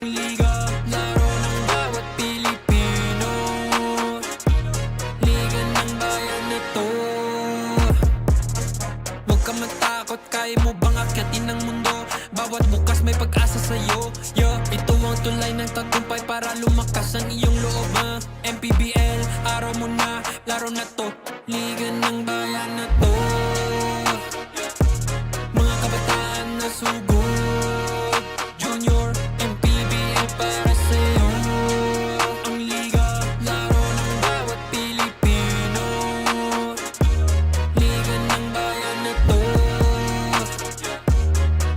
Liga, laro ng bawat Pilipino. Liga ng bayan na to. Huwag ka matakot, kaya mo bang akyatin ang mundo? Bawat bukas may pag-asa sa'yo. Ito ang tulay ng tagumpay para lumakas ang iyong loob. MPBL, araw mo na, laro na to. Liga ng bayan na to. Mga kabataan na sugod, junior, MPBL para sa'yo. Ang liga, laro ng bawat Pilipino. Liga ng bayan na to.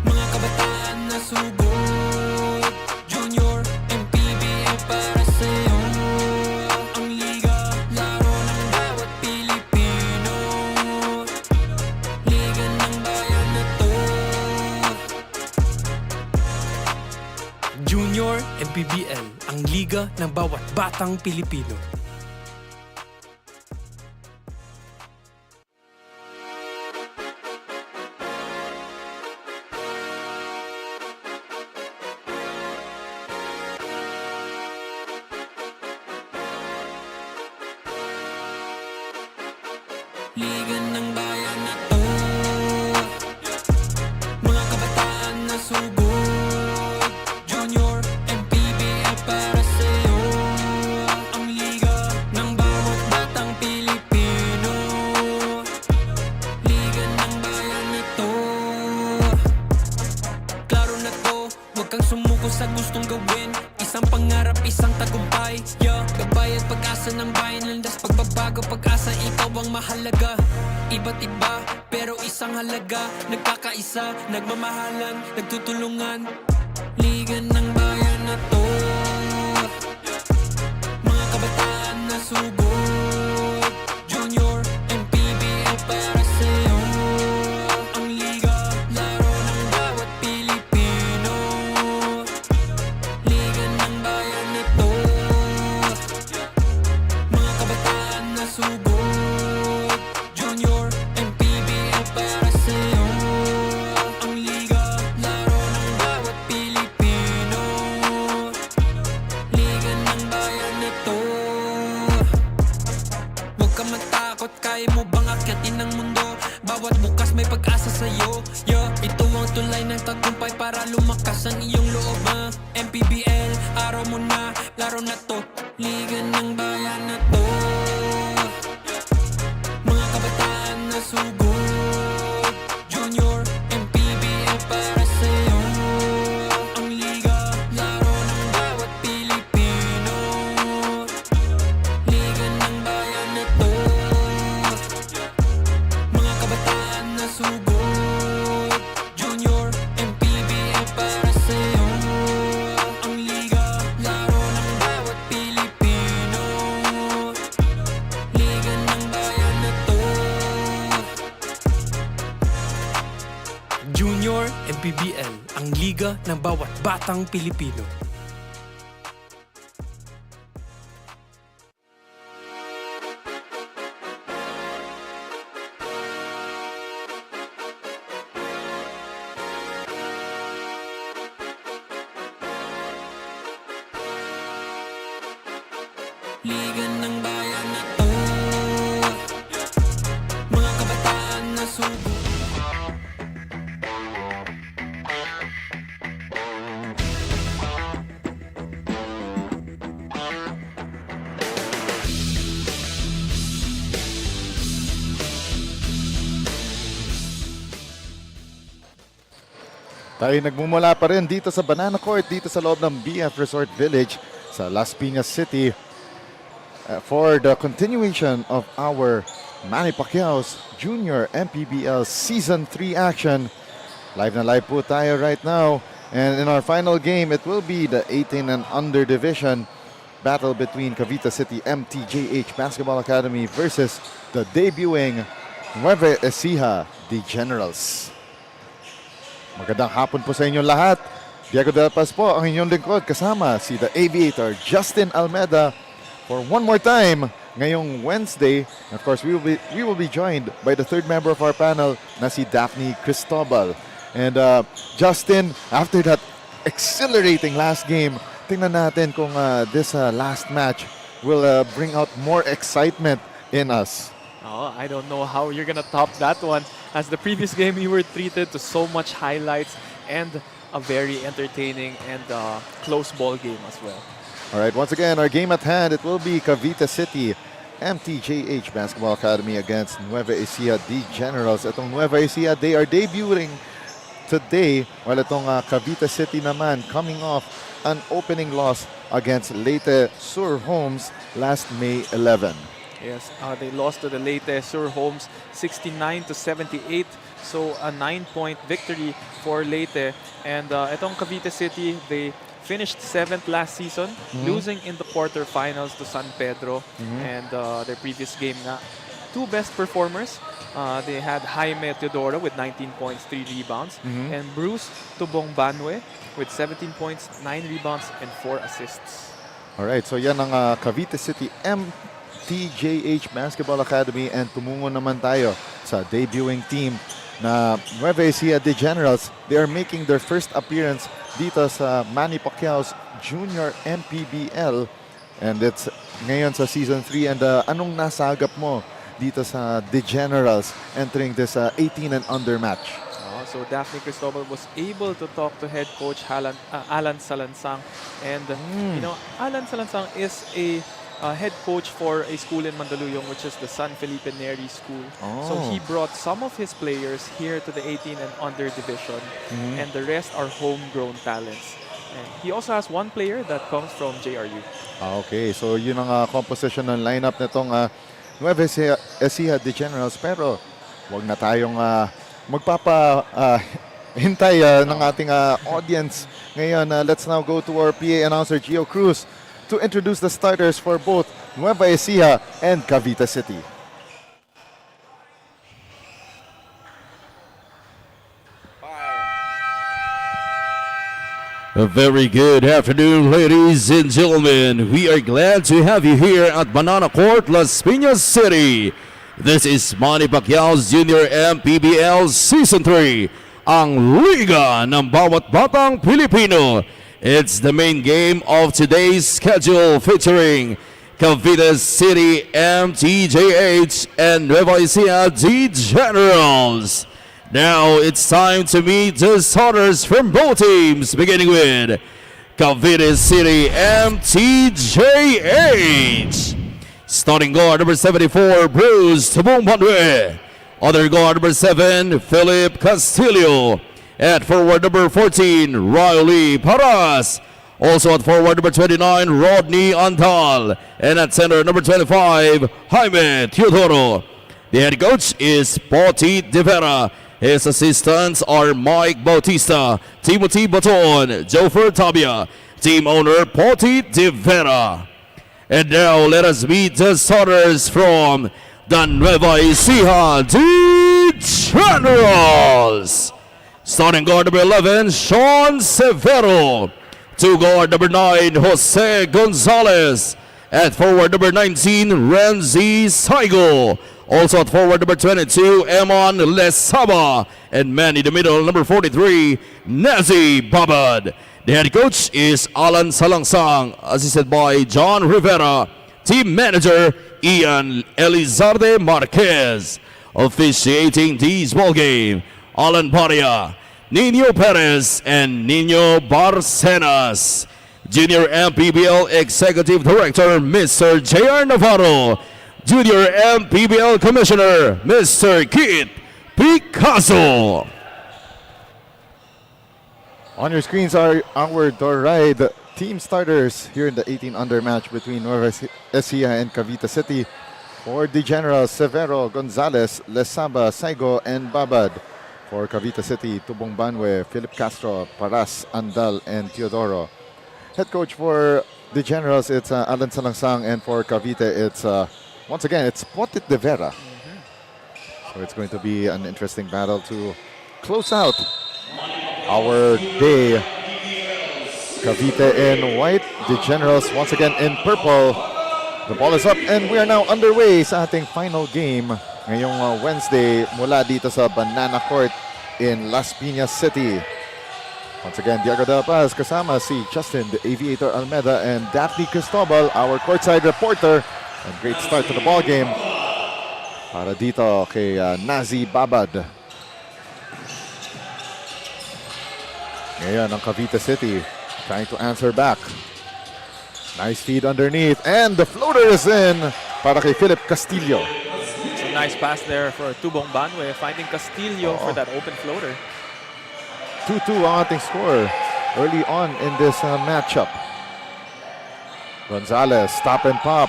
Mga kabataan na sugod, junior, MPBL para sa'yo. Ang liga, laro ng bawat Pilipino. Liga ng bayan na to. Junior MPBL, ang liga ng bawat batang Pilipino. Liga ng bayan na to. Mga kabataan na sugod, junior, MPBL para sa'yo. Ang liga ng bawat batang Pilipino. Liga ng bayan na to. Klaro na to, huwag kang sumuko sa gustong gawin. Isang pangarap, isang tagumpay. Gabay at pag-asa ng bayan, landas pagbabago, pag-asa, ikaw ang mahalaga. Iba't iba, pero isang halaga. Nagkakaisa, nagmamahalan, nagtutulungan. Liga ng bayan na to. Mga kabataan na sugod, junior, MPBL para sa'yo. Ang liga, laro ng bawat Pilipino. Liga ng bayan na to. Mga kabataan na sugod, junior, MPBL para sa'yo. Ang liga, laro ng bawat Pilipino. Liga ng bayan na to. Huwag ka matakot, kaya mo bang akyatin ang mundo? Bawat bukas may pag-asa sa'yo. Ito ang tulay ng tagumpay para lumakas ang iyong loob. MPBL, araw mo na, laro na to. Liga ng bayan na to. Mga kabataan na sugod, junior, MPBL para sa'yo. Ang liga, laro ng bawat Pilipino. Liga ng bayan na to. Mga kabataan na sugod, junior, MPBL para sa'yo. Ang liga, laro ng bawat Pilipino. Liga ng bayan na to. Junior MPBL, ang liga ng bawat batang Pilipino. Liga ng bayan na to. Mga kabataan na sugod. Tayo nagmumula pa rin dito sa Banana Court, dito sa loob ng BF Resort Village sa Las Piñas City for the continuation of our Manny Pacquiao's Junior MPBL Season 3 action. Live na live po tayo right now. And in our final game, it will be the 18 and under division battle between Cavite City MTJH Basketball Academy versus the debuting Nueva Ecija, the Generals. Magandang hapon po sa inyong lahat. Diego Del Paz po ang inyong lingkod kasama si The Aviator Justin Almeda for one more time ngayong Wednesday. And of course, we will be joined by the third member of our panel na si Daphne Cristobal. And Justin, after that exhilarating last game. Tingnan natin kung this last match will bring out more excitement in us. Oh, I don't know how you're gonna top that one. As the previous game, you were treated to so much highlights and a very entertaining and close ball game as well. All right, once again, our game at hand, it will be Cavite City MTJH Basketball Academy against Nueva Ecija D Generals. Itong Nueva Ecija, they are debuting today, while itong Cavite City naman coming off an opening loss against Leyte Sur Homes last May 11. Yes, they lost to the Leyte Sur Homes 69-78. So a 9-point victory for Leyte. And itong Cavite City, they finished 7th last season, losing in the quarterfinals to San Pedro. And their previous game na. Two best performers. They had Jaime Teodoro with 19 points, 3 rebounds. And Bruce Tubong Banwe with 17 points, 9 rebounds, and 4 assists. Alright, so yan ang Cavite City MTJH Basketball Academy, and tumungo naman tayo sa debuting team na Nueva Ecija de Generals. They are making their first appearance dito sa Manny Pacquiao's Junior MPBL, and it's ngayon sa Season 3. And anong nasagap mo dito sa De Generals entering this 18 and under match? So Daphne Cristobal was able to talk to head coach Alan Salansang, and you know, Alan Salansang is a head coach for a school in Mandaluyong, which is the San Felipe Neri School. So he brought some of his players here to the 18 and under division, and the rest are homegrown talents. And he also has one player that comes from JRU. Okay, so yun ang composition ng lineup nitong Nueva Ecija de Generals. Pero wag na tayong hintay ng ating audience ngayon. Let's now go to our PA announcer Gio Cruz to introduce the starters for both Nueva Ecija and Cavite City. A very good afternoon, ladies and gentlemen. We are glad to have you here at Banana Court, Las Piñas City. This is Manny Pacquiao's Junior MPBL Season 3, ang Liga ng Bawat Batang Pilipino. It's the main game of today's schedule, featuring Cavite City MTJH and Nueva Ecija D Generals. Now it's time to meet the starters from both teams, beginning with Cavite City MTJH. Starting guard number 74, Bruce Tubong Banwe. Other guard number 7, Philip Castillo. At forward number 14, Riley Paras. Also at forward number 29, Rodney Antal. And at center number 25, Jaime Teodoro. The head coach is Poti De Vera. His assistants are Mike Bautista, Timothy Baton, Jofer Tabia. Team owner Poti De Vera. And now let us meet the starters from the Nueva Ecija D Generals. Starting guard number 11, Sean Severo. To guard number 9, Jose Gonzalez. At forward number 19, Renzi Saigo. Also at forward number 22, Emon Lesaba. And man in the middle, number 43, Nazi Babad. The head coach is Alan Salangsang, assisted by John Rivera. Team manager, Ian Elizarde Marquez. Officiating this ball game, Alan Paria, Nino Perez, and Nino Barcenas. Junior MPBL Executive Director, Mr. J.R. Navarro. Junior MPBL Commissioner, Mr. Kit Picasso. On your screens are our door ride team starters here in the 18 under match between Nueva Ecija and Cavite City. For the Generals, Severo, Gonzalez, Lesaba, Saigo, and Babad. For Cavite City, Tubong Banwe, Philip Castro, Paras, Andal, and Teodoro. Head coach for the Generals, it's Alan Salangsang, and for Cavite, it's once again, it's Potit De Vera. So it's going to be an interesting battle to close out our day. Cavite in white, the Generals once again in purple. The ball is up and we are now underway sa ating final game ngayong Wednesday mula dito sa Banana Court in Las Piñas City. Once again, Diego de la Paz kasama si Justin, the Aviator Almeda, and Daphne Cristobal, our courtside reporter. And great start to the ball game para dito kay Nazi Babad. Ngayon ang Cavite City trying to answer back. Nice feed underneath, and the floater is in para kay Philip Castillo. It's a nice pass there for Tubong Banwe, finding Castillo for that open floater. 2-2 ang ating score early on in this matchup. Gonzalez, stop and pop,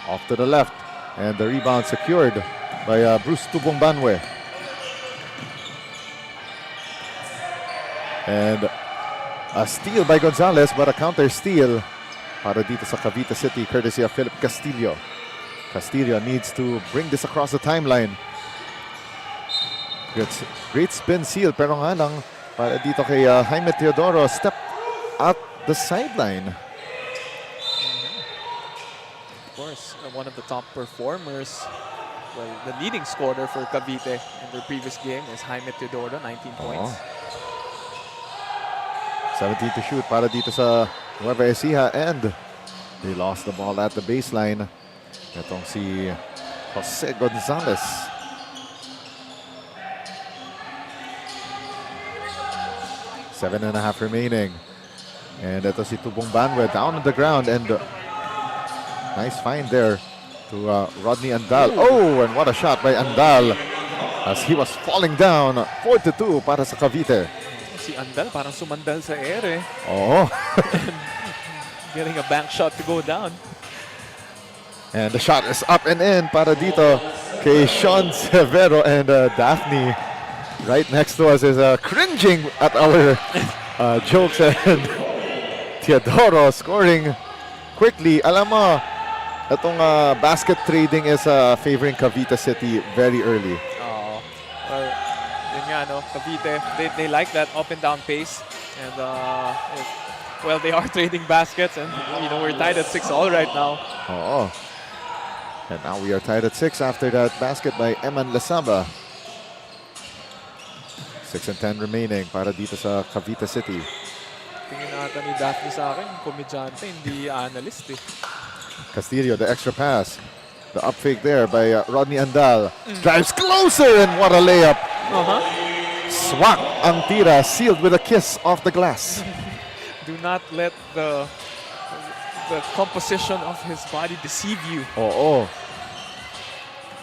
off to the left, and the rebound secured by Bruce Tubong Banwe. And a steal by Gonzalez, but a counter steal para dito sa Cavite City, courtesy of Philip Castillo. Castillo needs to bring this across the timeline. Great spin seal, pero nga lang, para dito kay Jaime Teodoro, step at the sideline. Of course, one of the top performers, well, the leading scorer for Cavite in their previous game is Jaime Teodoro, 19 points. 17 to shoot para dito sa Nueva Ecija, and they lost the ball at the baseline. Itong si Jose Gonzalez. 7.5 remaining. And ito si Tubong Banwe down on the ground, and nice find there to Rodney Andal. Oh, and what a shot by Andal as he was falling down. 4-2 para sa Cavite. Si Andal parang sumandal sa air eh. Oh. Getting a bank shot to go down. And the shot is up and in para dito kay Sean Severo, and Daphne right next to us is cringing at our jokes, and Teodoro scoring quickly. Alam mo, itong basket trading is favoring Cavite City very early. Oh, well, yun nga, no? Cavite, they like that up and down pace. And, well, they are trading baskets, and, you know, we're tied at 6-all right now. Oh. And now we are tied at 6 after that basket by Eman Lasamba. 6 and 10 remaining para dito sa Cavite City. Tingin nata ni Daphne sa akin, komedyante, hindi analyst eh. Castillo, the extra pass. The up fake there by Rodney Andal. Drives closer, and what a layup. Swak ang tira, sealed with a kiss off the glass. Do not let the composition of his body deceive you. Oo.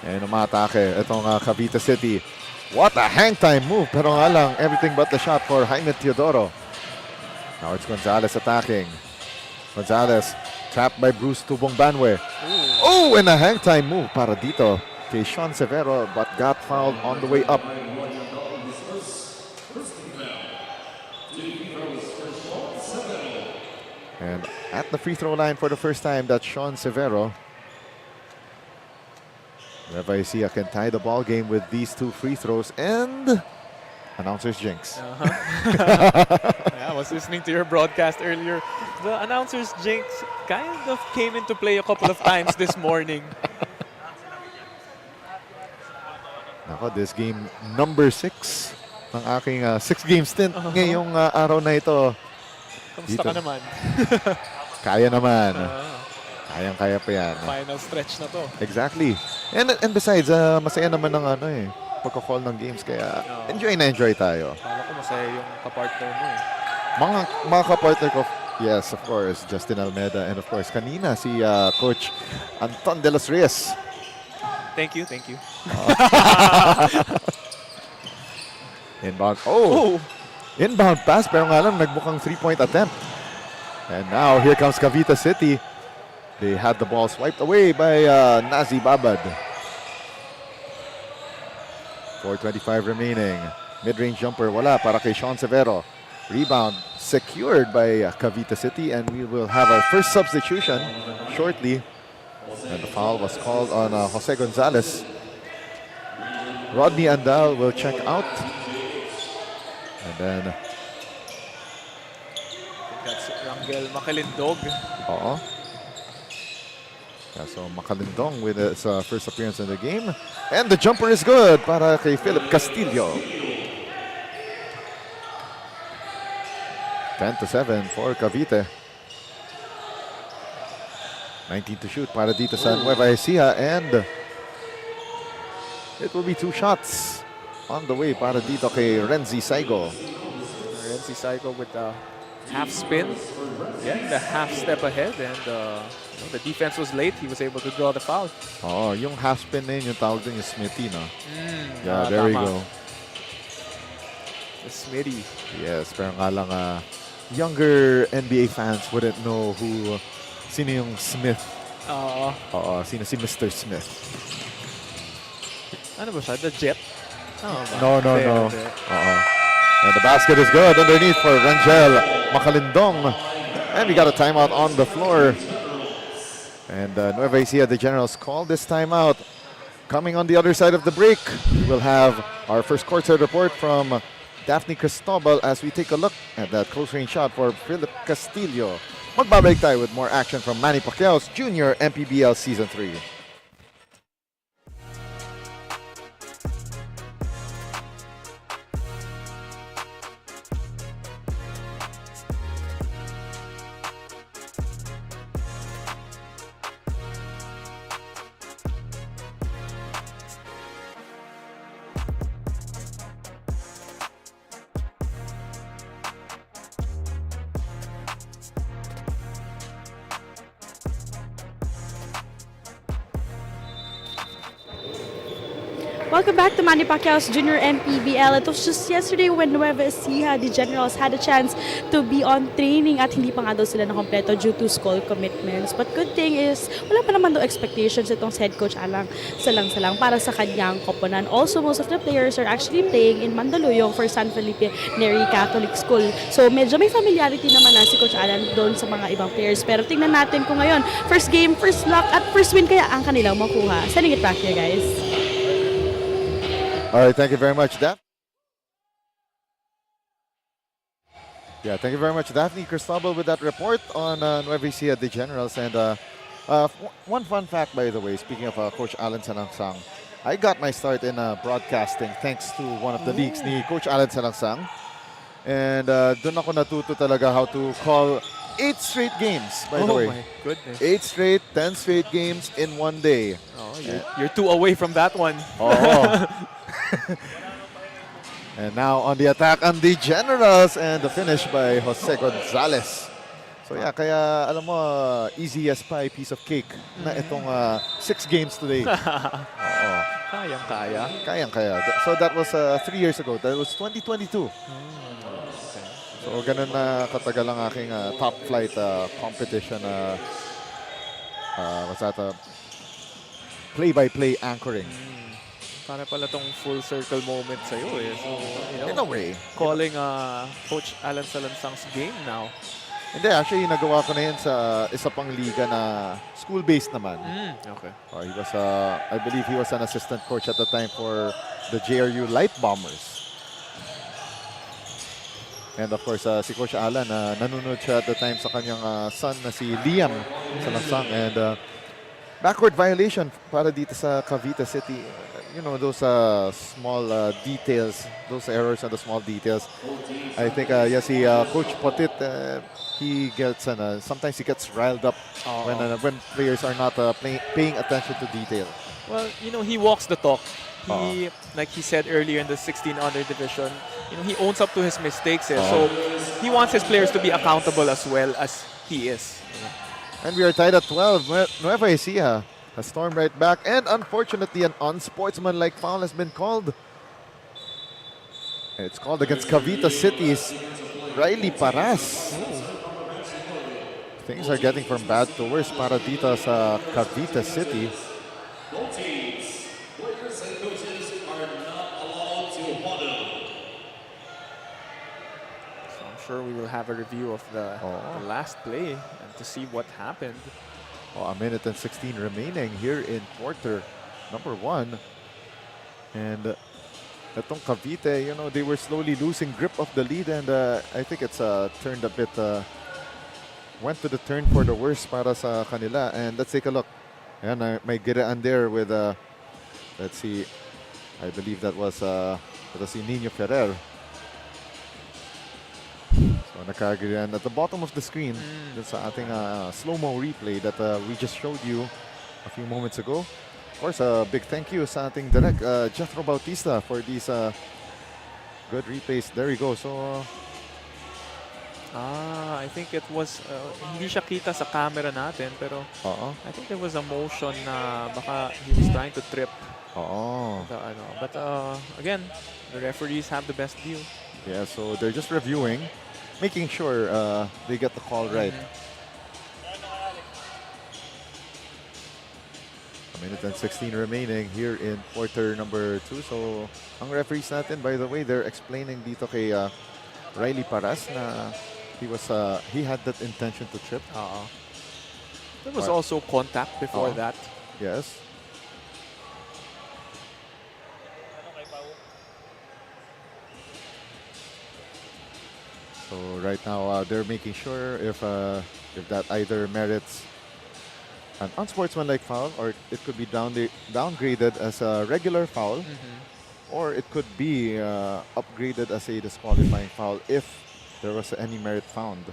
And umatake itong Cavite City. What a hang time move, pero nga lang, everything but the shot for Jaime Teodoro. Now it's Gonzalez attacking. Gonzalez trapped by Bruce Tubong Banwe. Oh, and a hang time move para dito kay Sean Severo, but got fouled on the way up. And at the free throw line for the first time, that's Sean Severo. Nueva Ecija can tie the ball game with these two free throws, and announcer's jinx. Yeah, I was listening to your broadcast earlier. The announcer's jinx kind of came into play a couple of times this morning. Nako, this game number 6 ng aking 6-game stint ngayong araw na ito. Kamusta ka naman? Kaya naman. Kayang-kaya pa yan. Final stretch na to. Exactly. And besides, masaya naman ng pagka-call ng games, kaya enjoy na enjoy tayo. Kala ko masaya yung kapartner mo eh. Mga kapartner ko, yes, of course, Justin Almeda, and of course, kanina si Coach Anton de los Reyes. Thank you, thank you. Inbound. Oh! Inbound pass, pero nga lang, nagbukang 3-point attempt. And now, here comes Cavite City. They had the ball swiped away by Nazi Babad. 4:25 remaining. Mid-range jumper, wala para kay Sean Severo. Rebound secured by Cavite City, and we will have our first substitution shortly. And the foul was called on Jose Gonzalez. Rodney Andal will check out. And then... That's Rangel Makalindog. Oo. Yeah, so Makalindong with his first appearance in the game. And the jumper is good para kay Philip Castillo. 10-7 for Cavite. 19 to shoot para dito sa Nueva Ecija, and it will be 2 shots on the way para dito kay Renzi Saigo. Renzi Saigo with the half spin, getting the half step ahead, and the defense was late. He was able to draw the foul. Oh, yung half spin na yun, yung tawag din yung Smithy, no? Yeah, there we go. The Smitty. Yes, pero nga lang, younger NBA fans wouldn't know sino yung Smith. Oo, sino si Mr. Smith. Ano ba siya? The Jet? No. And the basket is good underneath for Rangel Macalindong. And we got a timeout on the floor. And Nueva Ecija, the Generals, called this timeout. Coming on the other side of the break, we'll have our first courtside report from Daphne Cristobal as we take a look at that close-range shot for Philip Castillo. Magbabalik tayo with more action from Manny Pacquiao's Junior MPBL Season 3. Welcome back to Manny Pacquiao's Junior MPBL. It was just yesterday when Nueva Ecija, the Generals, had a chance to be on training at hindi pa nga daw sila nakompleto due to school commitments. But good thing is, wala pa naman daw expectations itong head coach Alang salang-salang para sa kanyang koponan. Also, most of the players are actually playing in Mandaluyong for San Felipe Neri Catholic School. So medyo may familiarity naman na si Coach Alan doon sa mga ibang players. Pero tingnan natin kung ngayon, first game, first luck, at first win kaya ang kanilang makuha. Sending it back here, guys. All right, thank you very much, Daph. Yeah, thank you very much, Daphne Cristobal, with that report on Nueva Ecija, the Generals. And one fun fact, by the way, speaking of Coach Alan Sanangsang, I got my start in broadcasting thanks to one of the leagues ni Coach Alan Sanangsang. And doon ako natuto talaga how to call 8 straight games, by the way. Oh my goodness. 8 straight, 10 straight games in one day. Oh, you're 2 away from that one. Oh. And now on the attack on the Generals, and the finish by Jose Gonzalez. So yeah, kaya alam mo, easy as pie, piece of cake na itong 6 games today. Oo. Kayang-kaya. Kayang-kaya. So that was 3 years ago. That was 2022. So ganun na katagal ang aking top flight competition. What's that? Play-by-play anchoring. Para pala tong full circle moment sa'yo eh. So, In a way. calling Coach Alan Salansang's game now. Hindi, actually, nagawa ko na yun sa isa pang liga na school-based naman. Okay. He was, I believe he was an assistant coach at the time for the JRU Light Bombers. And of course, si Coach Alan, nanonood siya at the time sa kanyang son na si Liam Salansang. And backward violation para dito sa Cavite City. You know, those small details, those errors and the small details. I think, si Coach Potit, he gets, sometimes he gets riled up when players are not paying attention to detail. Well, he walks the talk. He, like he said earlier in the 16 under division, he owns up to his mistakes. So he wants his players to be accountable as well as he is. And we are tied at 12. Nueva Ecija has stormed right back, and unfortunately, an unsportsmanlike foul has been called. It's called against Cavite City's Riley Paras. Things are getting from bad to worse para dito sa Cavite City. So I'm sure we will have a review of the last play and to see what happened. A minute and 16 remaining here in quarter number 1. And itong Cavite, they were slowly losing grip of the lead, and I think it's turned a bit, went to the turn for the worse para sa kanila. And let's take a look. Ayan, may giraan there with, let's see, I believe that was si Nino Ferrer. So Nakagiri. And at the bottom of the screen, that's ating slow-mo replay that we just showed you a few moments ago. Of course, a big thank you sa ating direct Jethro Bautista for these good replays. There you go. So, I think it was, hindi siya kita sa camera natin, pero I think there was a motion na baka he was trying to trip. But again, the referees have the best view. Yeah, so they're just reviewing, making sure they get the call right. A minute and 16 remaining here in quarter number 2. So, ang referees natin, by the way, they're explaining dito kay Riley Paras na he had that intention to trip. There was also contact before that. Yes. So right now they're making sure if that either merits an unsportsmanlike foul or it could be downgraded as a regular foul, or it could be upgraded as a disqualifying foul if there was any merit found.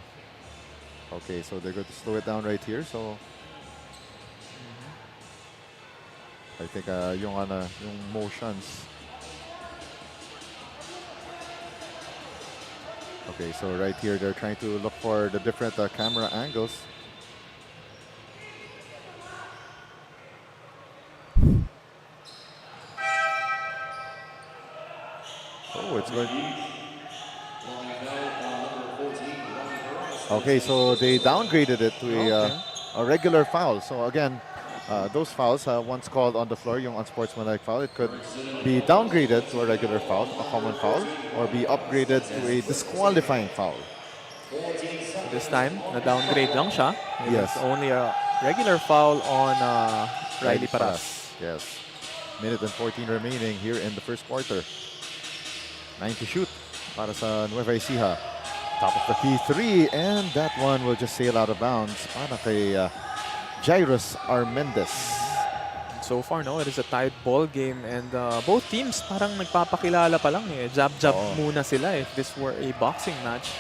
Okay, so they're going to slow it down right here. So I think yung motions. Okay, so right here they're trying to look for the different camera angles. Oh, it's good. Okay, so they downgraded it to a regular foul. So again, those fouls, once called on the floor, yung unsportsmanlike foul, it could be downgraded to a regular foul, a common foul, or be upgraded to a disqualifying foul. This time, na-downgrade lang siya. Yes. It's only a regular foul on Riley Paras. Yes. Minute and 14 remaining here in the first quarter. 9 to shoot para sa Nueva Ecija. Top of the key 3, and that one will just sail out of bounds para kay Jairus Armendez. So far, no, it is a tied ball game, and both teams parang nagpapakilala pa lang eh. Jab-jab muna sila if this were a boxing match.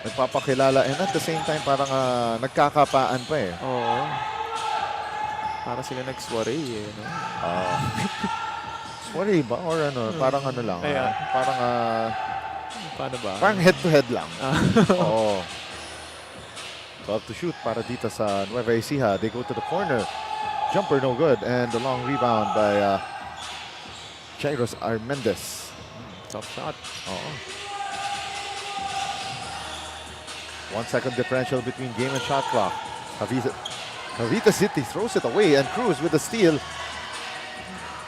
Nagpapakilala, and at the same time parang nagkakapaan pa eh. Oo. Para sila nag-soiree eh. No? Soiree ba? Or ano? Parang ano lang. Parang paano ba? Parang head-to-head lang. Oo. 12 to shoot para dito sa Nueva Ecija. They go to the corner. Jumper no good. And the long rebound by Jairus Armendez. Tough shot. 1 second differential between game and shot clock. Cavite City throws it away, and Cruz with the steal.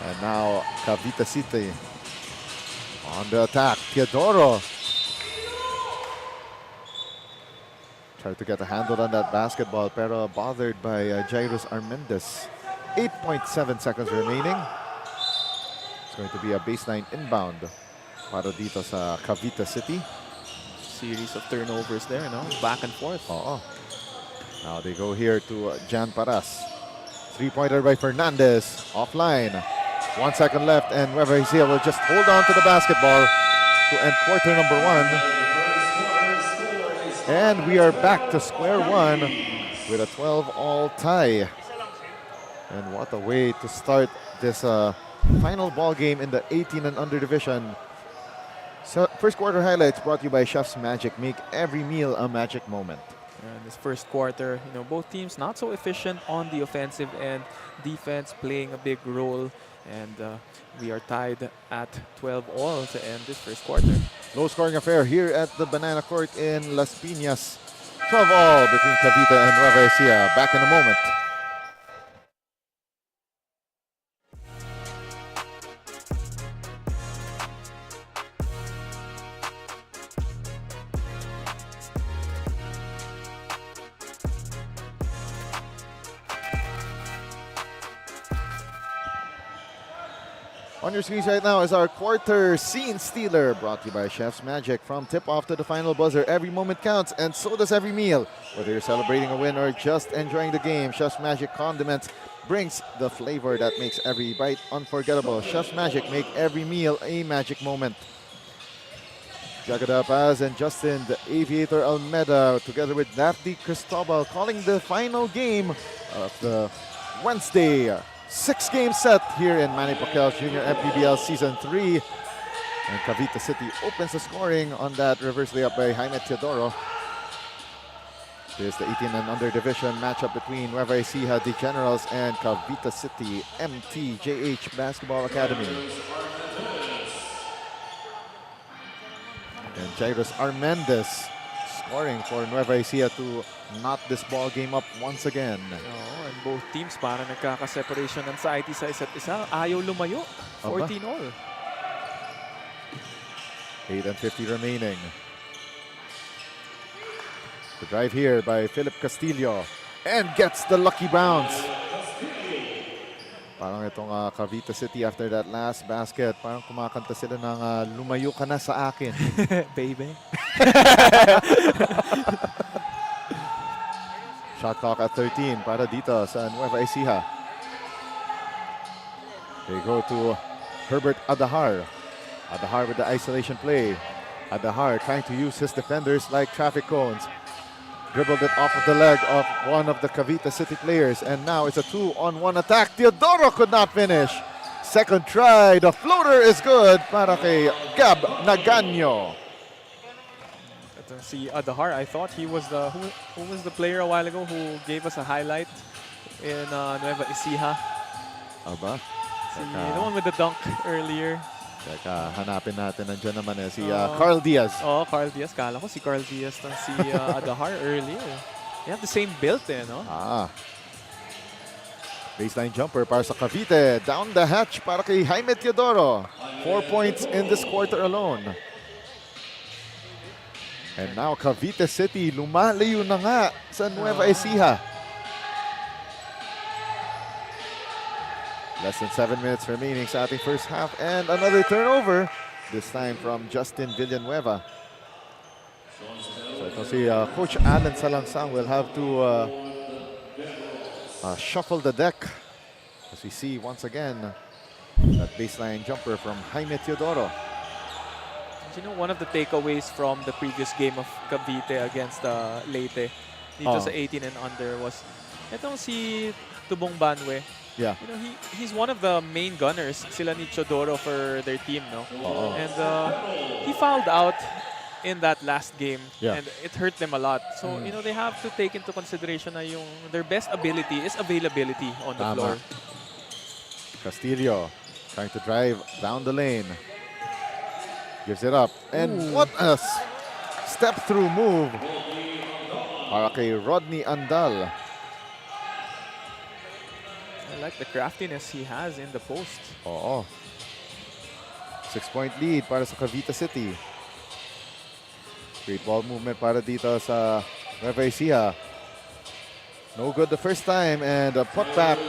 And now Cavite City on the attack. Teodoro tried to get a handle on that basketball, pero bothered by Jairus Armendez. 8.7 seconds remaining. It's going to be a baseline inbound para dito sa Cavite City. Series of turnovers there, no? Back and forth. Now they go here to Jan Paras. Three-pointer by Fernandez. Offline. 1 second left, and Nueva Ecija will just hold on to the basketball to end quarter number 1. And we are back to square one with a 12-all tie. And what a way to start this final ball game in the 18 and under division. So first quarter highlights brought to you by Chef's Magic. Make every meal a magic moment. And this first quarter, you know, both teams not so efficient on the offensive end. Defense playing a big role. And we are tied at 12-all to end this first quarter. Low-scoring affair here at the Banana Court in Las Piñas. 12-all between Cavite and Nueva Ecija. Back in a moment. On your screens right now is our quarter scene stealer, brought to you by Chef's Magic. From tip-off to the final buzzer, every moment counts, and so does every meal. Whether you're celebrating a win or just enjoying the game, Chef's Magic Condiments brings the flavor that makes every bite unforgettable. Chef's Magic, make every meal a magic moment. Jagada Paz and Justin the Aviator Almeida together with Daphne Cristobal calling the final game of the Wednesday 6-game set here in Manny Pacquiao Jr. MPBL Season 3. And Cavite City opens the scoring on that reverse layup by Jaime Teodoro. This is the 18 and under division matchup between Nueva Ecija the Generals and Cavite City MTJH Basketball Academy. And Jairus Armendez scoring for Nueva Ecija to knot this ball game up once again. Oh, and both teams parang nagkaka-separation ng side sa isa't isa. Ayaw lumayo. 14 all. 8:50 remaining. The drive here by Philip Castillo and gets the lucky bounce. Parang itong Cavite City after that last basket, parang kumakanta sila ng lumayo ka na sa akin. Baby. Shot clock at 13 para dito sa Nueva Ecija. They go to Herbert Adahar. Adahar with the isolation play. Adahar trying to use his defenders like traffic cones. Dribbled it off of the leg of one of the Cavite City players. And now it's a 2-on-1 attack. Teodoro could not finish. Second try. The floater is good para kay Gab Naganyo. Ito si Adahar, I thought he was the who was the player a while ago who gave us a highlight in Nueva Ecija. Aba? The one with the dunk earlier. Teka, hanapin natin. Nandiyan naman si Carl Diaz. Oh, Carl Diaz. Kala ko si Carl Diaz ng si Adahar earlier. They have the same build no? Baseline jumper para sa Cavite. Down the hatch para kay Jaime Teodoro. 4 points in this quarter alone. And now Cavite City lumalayo na nga sa Nueva Ecija. Less than 7 minutes remaining sa ating first half. And another turnover. This time from Justin Villanueva. So ito si Coach Alan Salangsang will have to shuffle the deck. As we see once again that baseline jumper from Jaime Teodoro. You know, one of the takeaways from the previous game of Cavite against Leyte dito sa 18 and under was itong si Tubong Banwe. Yeah. You know, he's one of the main gunners sila ni Teodoro for their team, no? And he fouled out in that last game, and it hurt them a lot. So, you know, they have to take into consideration na yung their best ability is availability on the floor. Castillo trying to drive down the lane. Gives it up. And what a step-through move para kay Rodney Andal. I like the craftiness he has in the post. 6-point lead para sa Cavite City. Great ball movement para dito sa Nueva Ecija. No good the first time and a putback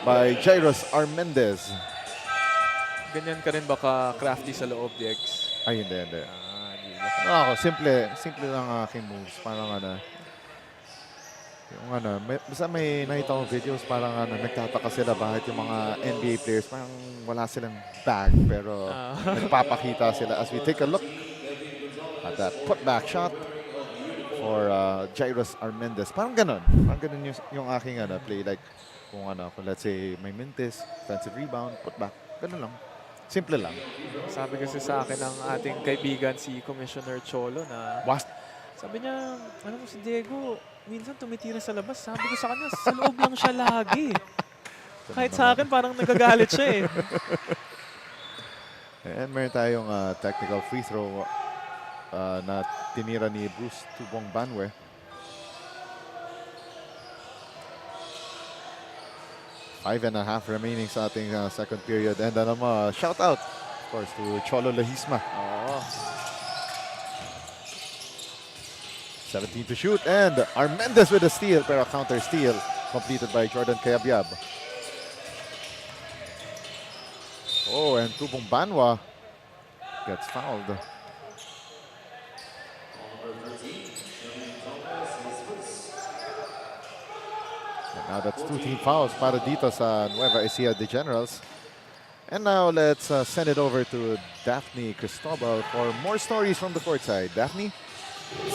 by Jairus Armendez. Ganyan ka rin baka crafty sa loob, Dex? Ay, hindi. Simple lang aking moves. Parang basta may nakita kong videos, parang nagtataka sila bakit yung mga NBA players parang wala silang bag pero nagpapakita sila as we take a look at that putback shot for Jairus Armendez. Parang ganun yung aking play, like kung let's say may mintis, offensive rebound, putback, ganun lang. Simple lang. Sabi kasi sa akin ng ating kaibigan si Commissioner Cholo na sabi niya, alam mo si Diego, minsan tumitira sa labas. Sabi ko sa kanya, sa loob lang siya lagi. Kahit sa akin, parang nagagalit siya And meron tayong technical free throw na tinira ni Bruce Tubong Banwe. 5.5 remaining sa ating second period. And shout out, of course, to Cholo Lahisma. 17 to shoot, and Armendez with a steal, pero counter steal completed by Jordan Cayabyab. And Tubong Banwa gets fouled. And now that's 2 team fouls para dito sa Nueva Ecija de Generals. And now let's send it over to Daphne Cristobal for more stories from the court side. Daphne?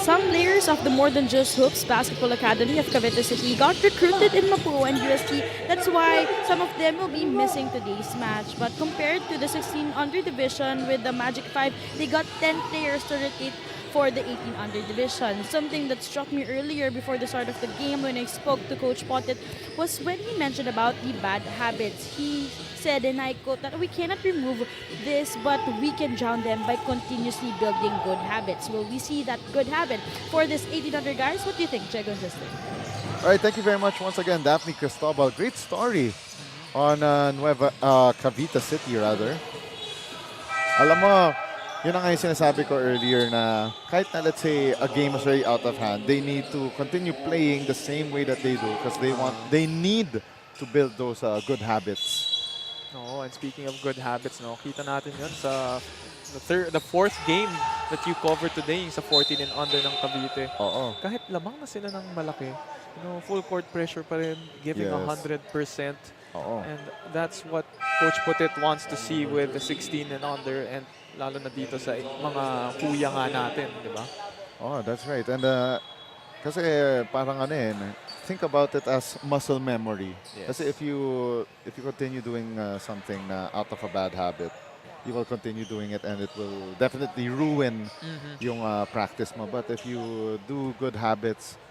Some players of the More Than Just Hoops Basketball Academy of Cavite City got recruited in Mapua and UST. That's why some of them will be missing today's match. But compared to the 16 under division with the Magic 5, they got 10 players to rotate for the 18 under division. Something that struck me earlier before the start of the game when I spoke to Coach Potet was when he mentioned about the bad habits. He said, and I quote, that we cannot remove this, but we can drown them by continuously building good habits. Will we see that good habit for this 1800 guys? What do you think, Chegon Sister? All right, thank you very much once again, Daphne Cristobal. Great story on Cavite City, rather. Alam mo, yun ang nga yung sinasabi ko earlier na kahit na let's say a game is very out of hand, they need to continue playing the same way that they do because they need to build those good habits. No, and speaking of good habits, no, kita natin yun sa the fourth game that you covered today, yung sa 14 and under ng Cavite. Oo. Kahit lamang na sila ng malaki, full court pressure pa rin, giving Yes. 100%. Oo. And that's what Coach Putit wants to see with the 16 and under, and lalo na dito sa mga kuya nga natin, di ba? Oh, that's right. And kasi parang think about it as muscle memory. Yes. Kasi if you continue doing something out of a bad habit, you will continue doing it and it will definitely ruin yung practice mo. But if you do good habits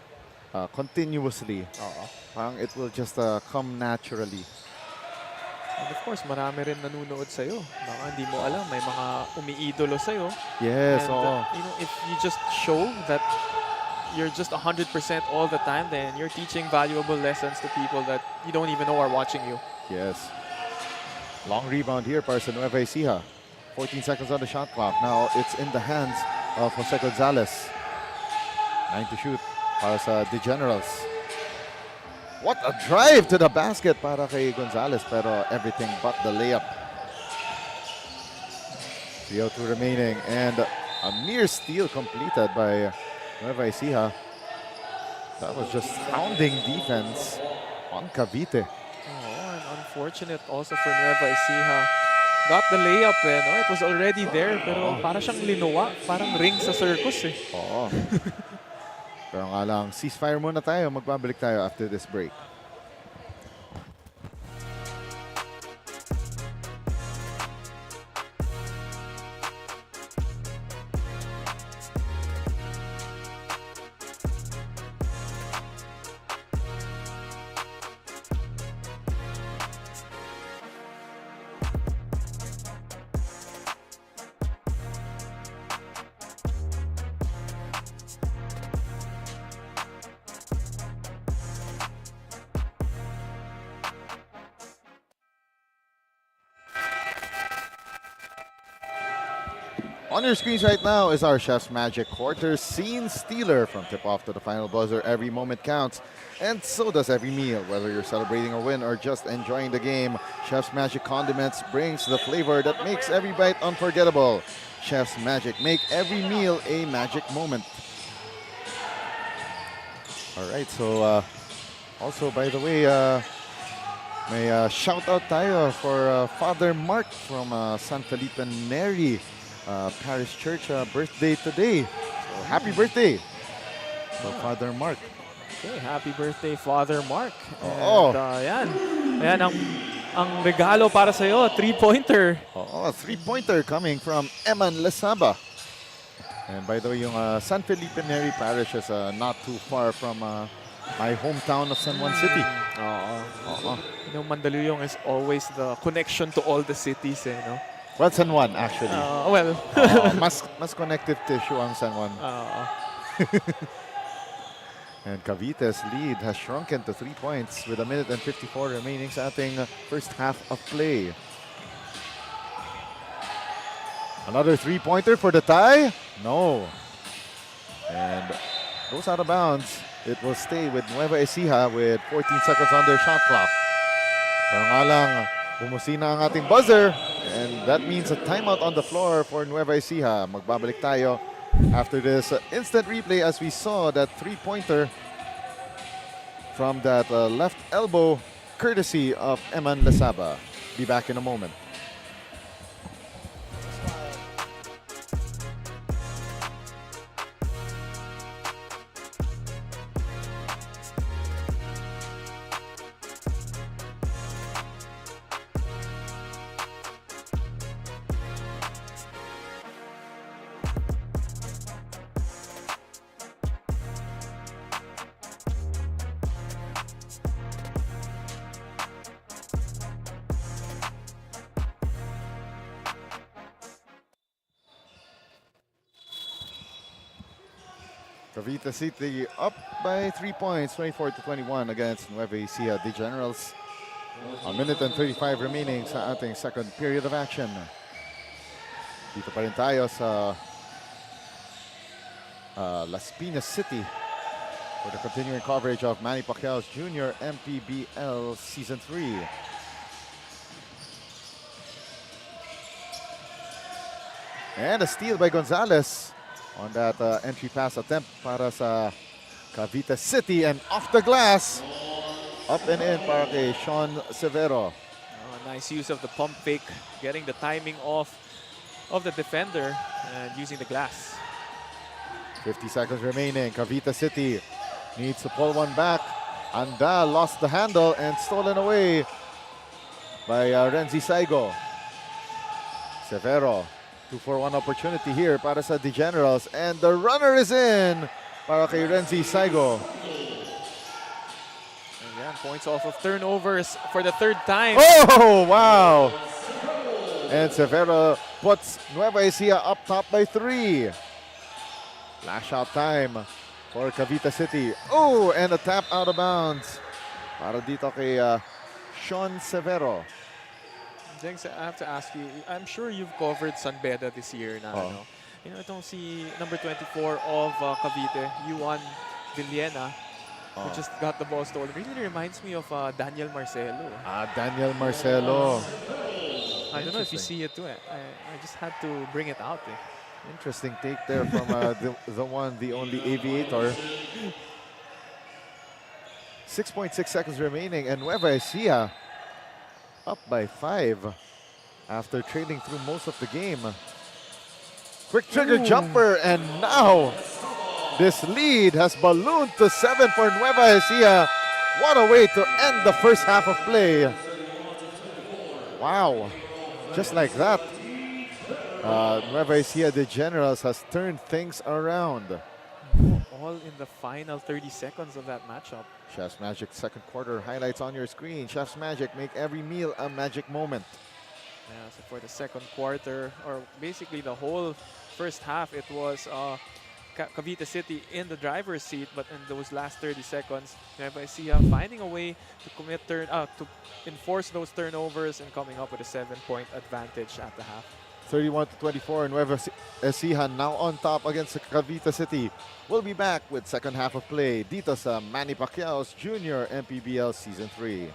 continuously, parang it will just come naturally. And of course, marami rin nanunood sa'yo. Baka hindi mo alam, may mga umiidolo sa'yo. Yes, And, oo. if you just show that you're just 100% all the time, then you're teaching valuable lessons to people that you don't even know are watching you. Yes. Long rebound here para sa Nueva Ecija. 14 seconds on the shot clock. Now it's in the hands of Jose Gonzalez. 9 to shoot para sa The Generals. What a drive to the basket para kay Gonzalez, pero everything but the layup. 3:02 remaining and a near steal completed by Nueva Ecija. That was just hounding defense on Cavite. Oh, and unfortunate also for Nueva Ecija. Got the layup it was already there, pero para siyang linuwa, parang ring sa circus eh. Oo. Pero nga lang, ceasefire muna tayo. Magbabalik tayo after this break. On your screens right now is our Chef's Magic quarter scene stealer. From tip-off to the final buzzer, every moment counts, and so does every meal. Whether you're celebrating a win or just enjoying the game, Chef's Magic Condiments brings the flavor that makes every bite unforgettable. Chef's Magic, make every meal a magic moment. All right, so also, by the way, may shout-out tayo for Father Mark from San Felipe Neri Parish Church, birthday today. So happy birthday to Father Mark. Okay, happy birthday, Father Mark. Oo. And ayan ang regalo para sa'yo, 3-pointer. Oh, a three-pointer coming from Eman Lesaba. And by the way, yung San Felipe Neri Parish is not too far from my hometown of San Juan City. Mandaluyong is always the connection to all the cities, no? Well, San Juan, actually. Mas connective tissue ang San Juan. And Cavite's lead has shrunken to 3 points with 1 minute and 54 remaining sa ating first half of play. Another three-pointer for the tie? No. And goes out of bounds. It will stay with Nueva Ecija with 14 seconds on their shot clock. Pero nga lang, bumusina ang ating buzzer. And that means a timeout on the floor for Nueva Ecija. Magbabalik tayo after this instant replay as we saw that three-pointer from that left elbow courtesy of Eman Lesaba. Be back in a moment. Cavite City up by 3 points, 24-21 against Nueva Ecija. The Generals. A minute and 35 remaining sa ating second period of action. Dito pa rin tayo sa Las Piñas City for the continuing coverage of Manny Pacquiao's Junior MPBL Season 3. And a steal by Gonzalez on that entry pass attempt para sa Cavite City, and off the glass. Up and in para kay Sean Severo. Oh, nice use of the pump fake, getting the timing off of the defender and using the glass. 50 seconds remaining. Cavite City needs to pull one back. Anda lost the handle and stolen away by Renzi Saigo. Severo, 2-for-1 opportunity here para sa The Generals, and the runner is in para kay Renzi Saigo. And yeah, points off of turnovers for the third time. Oh, wow! And Severo puts Nueva Ecija up top by 3. Lash out time for Cavite City. Oh, and a tap out of bounds para dito kay Sean Severo. Jenks, I have to ask you, I'm sure you've covered San Beda this year na, Oh. no? You know, itong si number 24 of Cavite, Yuan Villena, who just got the ball stolen. Really reminds me of Daniel Marcelo. Daniel Marcelo. I don't know if you see it too. I just had to bring it out. Interesting take there from the one, the only Aviator. 6.6 seconds remaining, and Nueva Ecija up by 5 after trailing through most of the game. Quick trigger jumper, and now this lead has ballooned to 7 for Nueva Ecija. What a way to end the first half of play. Wow, just like that. Nueva Ecija, the Generals, has turned things around. All in the final 30 seconds of that matchup. Chef's Magic second quarter highlights on your screen. Chef's Magic, make every meal a magic moment. Yeah, so for the second quarter, or basically the whole first half, it was Cavite City in the driver's seat, but in those last 30 seconds, Nueva Ecija finding a way to enforce those turnovers and coming up with a 7-point advantage at the half. 31-24, Nueva Ecija now on top against Cavite City. We'll be back with second half of play dito sa Manny Pacquiao's Junior MPBL Season 3.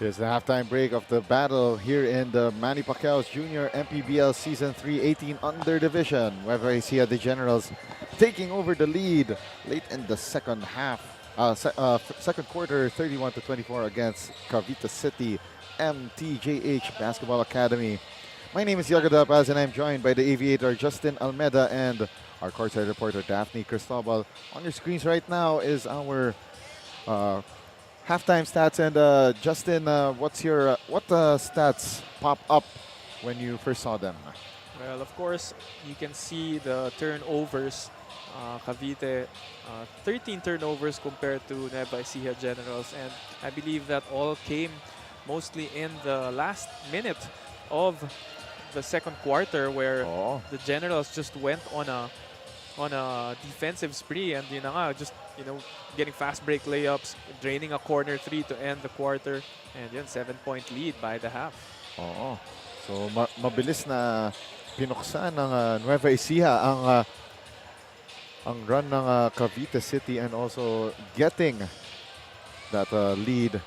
Here's the halftime break of the battle here in the Manny Pacquiao's Junior MPBL Season 3 18 under division. Nueva Ecija, the Generals, taking over the lead late in the second half. Second quarter, 31-24 against Cavite City MTJH Basketball Academy. My name is Yaga Dapaz, and I'm joined by the Aviator Justin Almeda and our courtside reporter Daphne Cristobal. On your screens right now is our halftime stats, and Justin, what stats pop up when you first saw them? Well, of course, you can see the turnovers. Cavite, 13 turnovers compared to Nueva Ecija Generals, and I believe that all came mostly in the last minute of the second quarter, where the Generals just went on a on a defensive spree, and yun na nga, just getting fast break layups, draining a corner 3 to end the quarter, and yun, 7-point lead by the half. Oo. So mabilis na pinuksan ng Nueva Ecija ang run ng Cavite City, and also getting that lead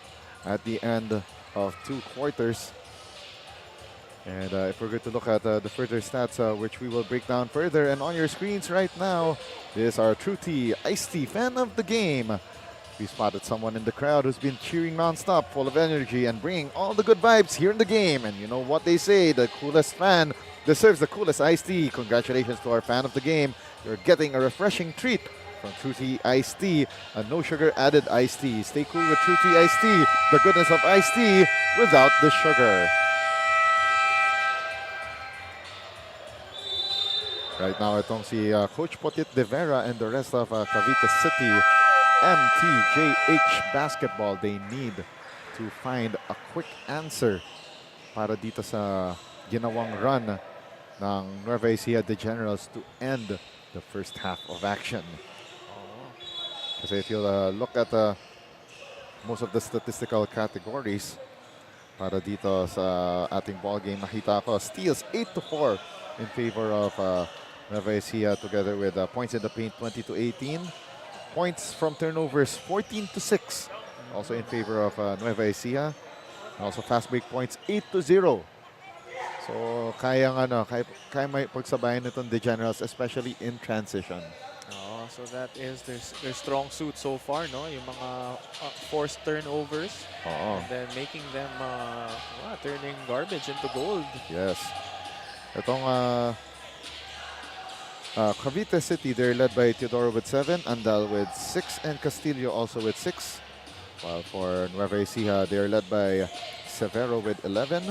at the end of 2 quarters. And if we're going to look at the further stats, which we will break down further, and on your screens right now, this is our True Tea Iced Tea fan of the game. We spotted someone in the crowd who's been cheering nonstop, full of energy, and bringing all the good vibes here in the game. And you know what they say, the coolest fan deserves the coolest iced tea. Congratulations to our fan of the game. You're getting a refreshing treat from True Tea Iced Tea, a no sugar added iced tea. Stay cool with True Tea Iced Tea, the goodness of iced tea without the sugar. Right now, itong si Coach Potit De Vera and the rest of Cavite City MTJH basketball, they need to find a quick answer para dito sa ginawang run ng Nueva Ecija The Generals to end the first half of action. Kasi if you'll look at most of the statistical categories para dito sa ating ball game, nakita ko steals 8-4 in favor of Nueva Ecija, together with points in the paint 20-18. Points from turnovers 14-6, also in favor of Nueva Ecija. Also fast break points 8-0. So kaya may pagsabayan nitong The Generals, especially in transition. So that is their strong suit so far, no? Yung mga forced turnovers, and then making them turning garbage into gold. Yes. Itong Cavite City, they're led by Teodoro with 7, Andal with 6, and Castillo also with 6. While for Nueva Ecija, they're led by Severo with 11,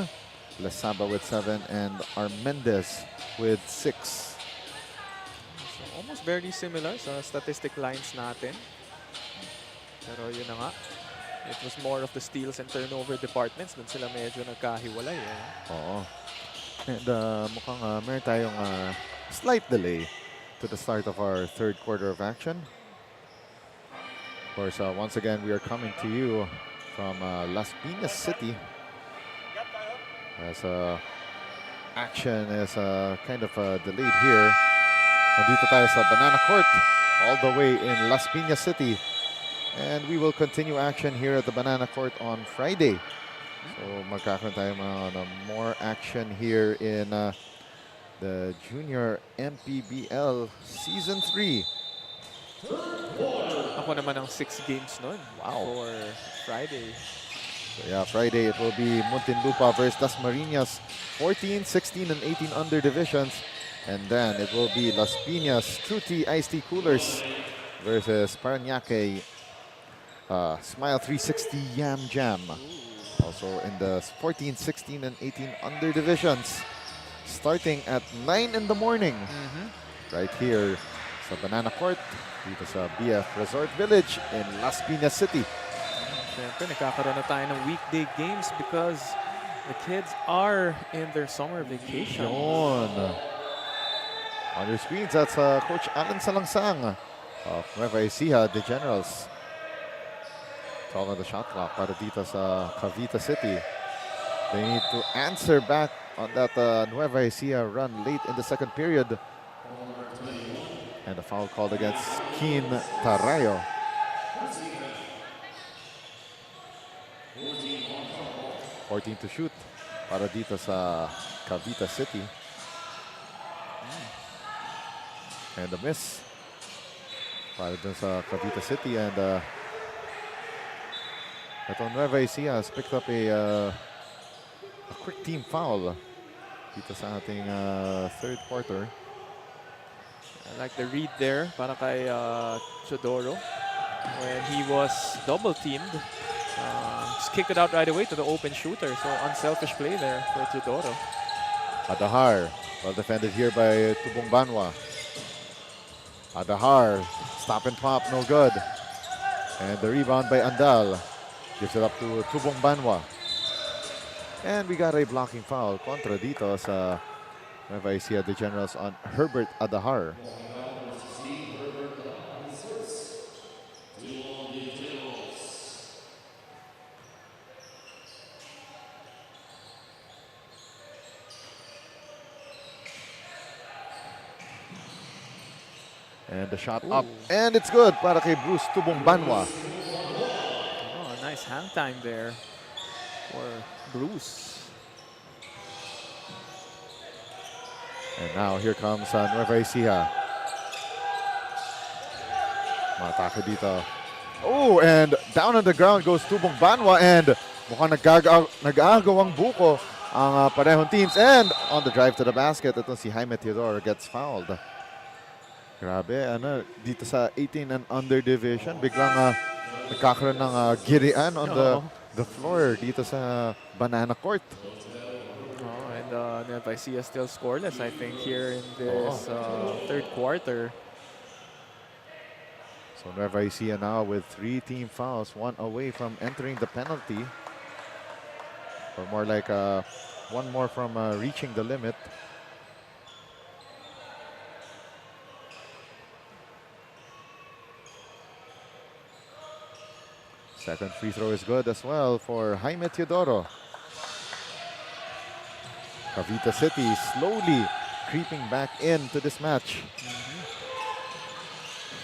Lesaba with 7, and Armendez with 6. So almost very similar sa statistic lines natin. Pero yun na nga, it was more of the steals and turnover departments. Dun sila medyo nagkahiwalay. Oo. And mukhang meron tayong slight delay to the start of our third quarter of action. Of course, once again, we are coming to you from Las Piñas City, as action is kind of delayed here. Nandito tayo sa Banana Court, all the way in Las Piñas City. And we will continue action here at the Banana Court on Friday. So magkakaroon tayo more action here in the Junior MPBL Season 3. Ako naman ang 6 games nun. Wow. For Friday. So yeah, Friday it will be Muntinlupa versus Dasmariñas, 14, 16, and 18 under divisions. And then it will be Las Piñas True Tea Iced Tea Coolers versus Parañaque Smile 360 Yam Jam. Also in the 14, 16, and 18 under divisions. Starting at 9 in the morning. Right here sa Banana Court, dito sa BF Resort Village in Las Piñas City. Siyempre, nagkakaroon na tayo ng weekday games because the kids are in their summer vacation. Yun. On your screens, that's Coach Alan Salangsang of Nueva Ecija, The Generals. All on the shot clock para dito sa Cavite City. They need to answer back on that Nueva Ecija run late in the second period. And a foul called against Keen Tarayo. .14 to shoot para dito sa Cavite City. And a miss para dito sa Cavite City. And ito Nueva Ecija has picked up a quick team foul dito sa ating third quarter. I like the read there para kay Teodoro when he was double teamed. Just kicked it out right away to the open shooter. So unselfish play there for Teodoro. Adahar, well defended here by Tubong Banwa. Adahar, stop and pop, no good. And the rebound by Andal. Gives it up to Tubong Banwa. And we got a blocking foul kontra dito sa Nueva Ecija The Generals on Herbert Adahar. And the shot up. And it's good para kay Bruce Tubong Banwa. Oh, a nice hang time there for Bruce. And now here comes Nueva Ecija. Matake dito. Oh, and down on the ground goes Tubong Banwa, and mukhang nag-aagawang buko ang parehong teams. And on the drive to the basket, ito si Jaime Teodoro gets fouled. Grabe, ano, dito sa 18 and under division, biglang nagkakaroon ng girian on the floor dito sa Banana Court. Oh, and Nueva Ecija still scoreless, I think, here in this third quarter. So Nueva Ecija now with 3 team fouls, 1 away from entering the penalty. Or more like 1 more from reaching the limit. Second free throw is good as well for Jaime Teodoro. Cavite City slowly creeping back into this match.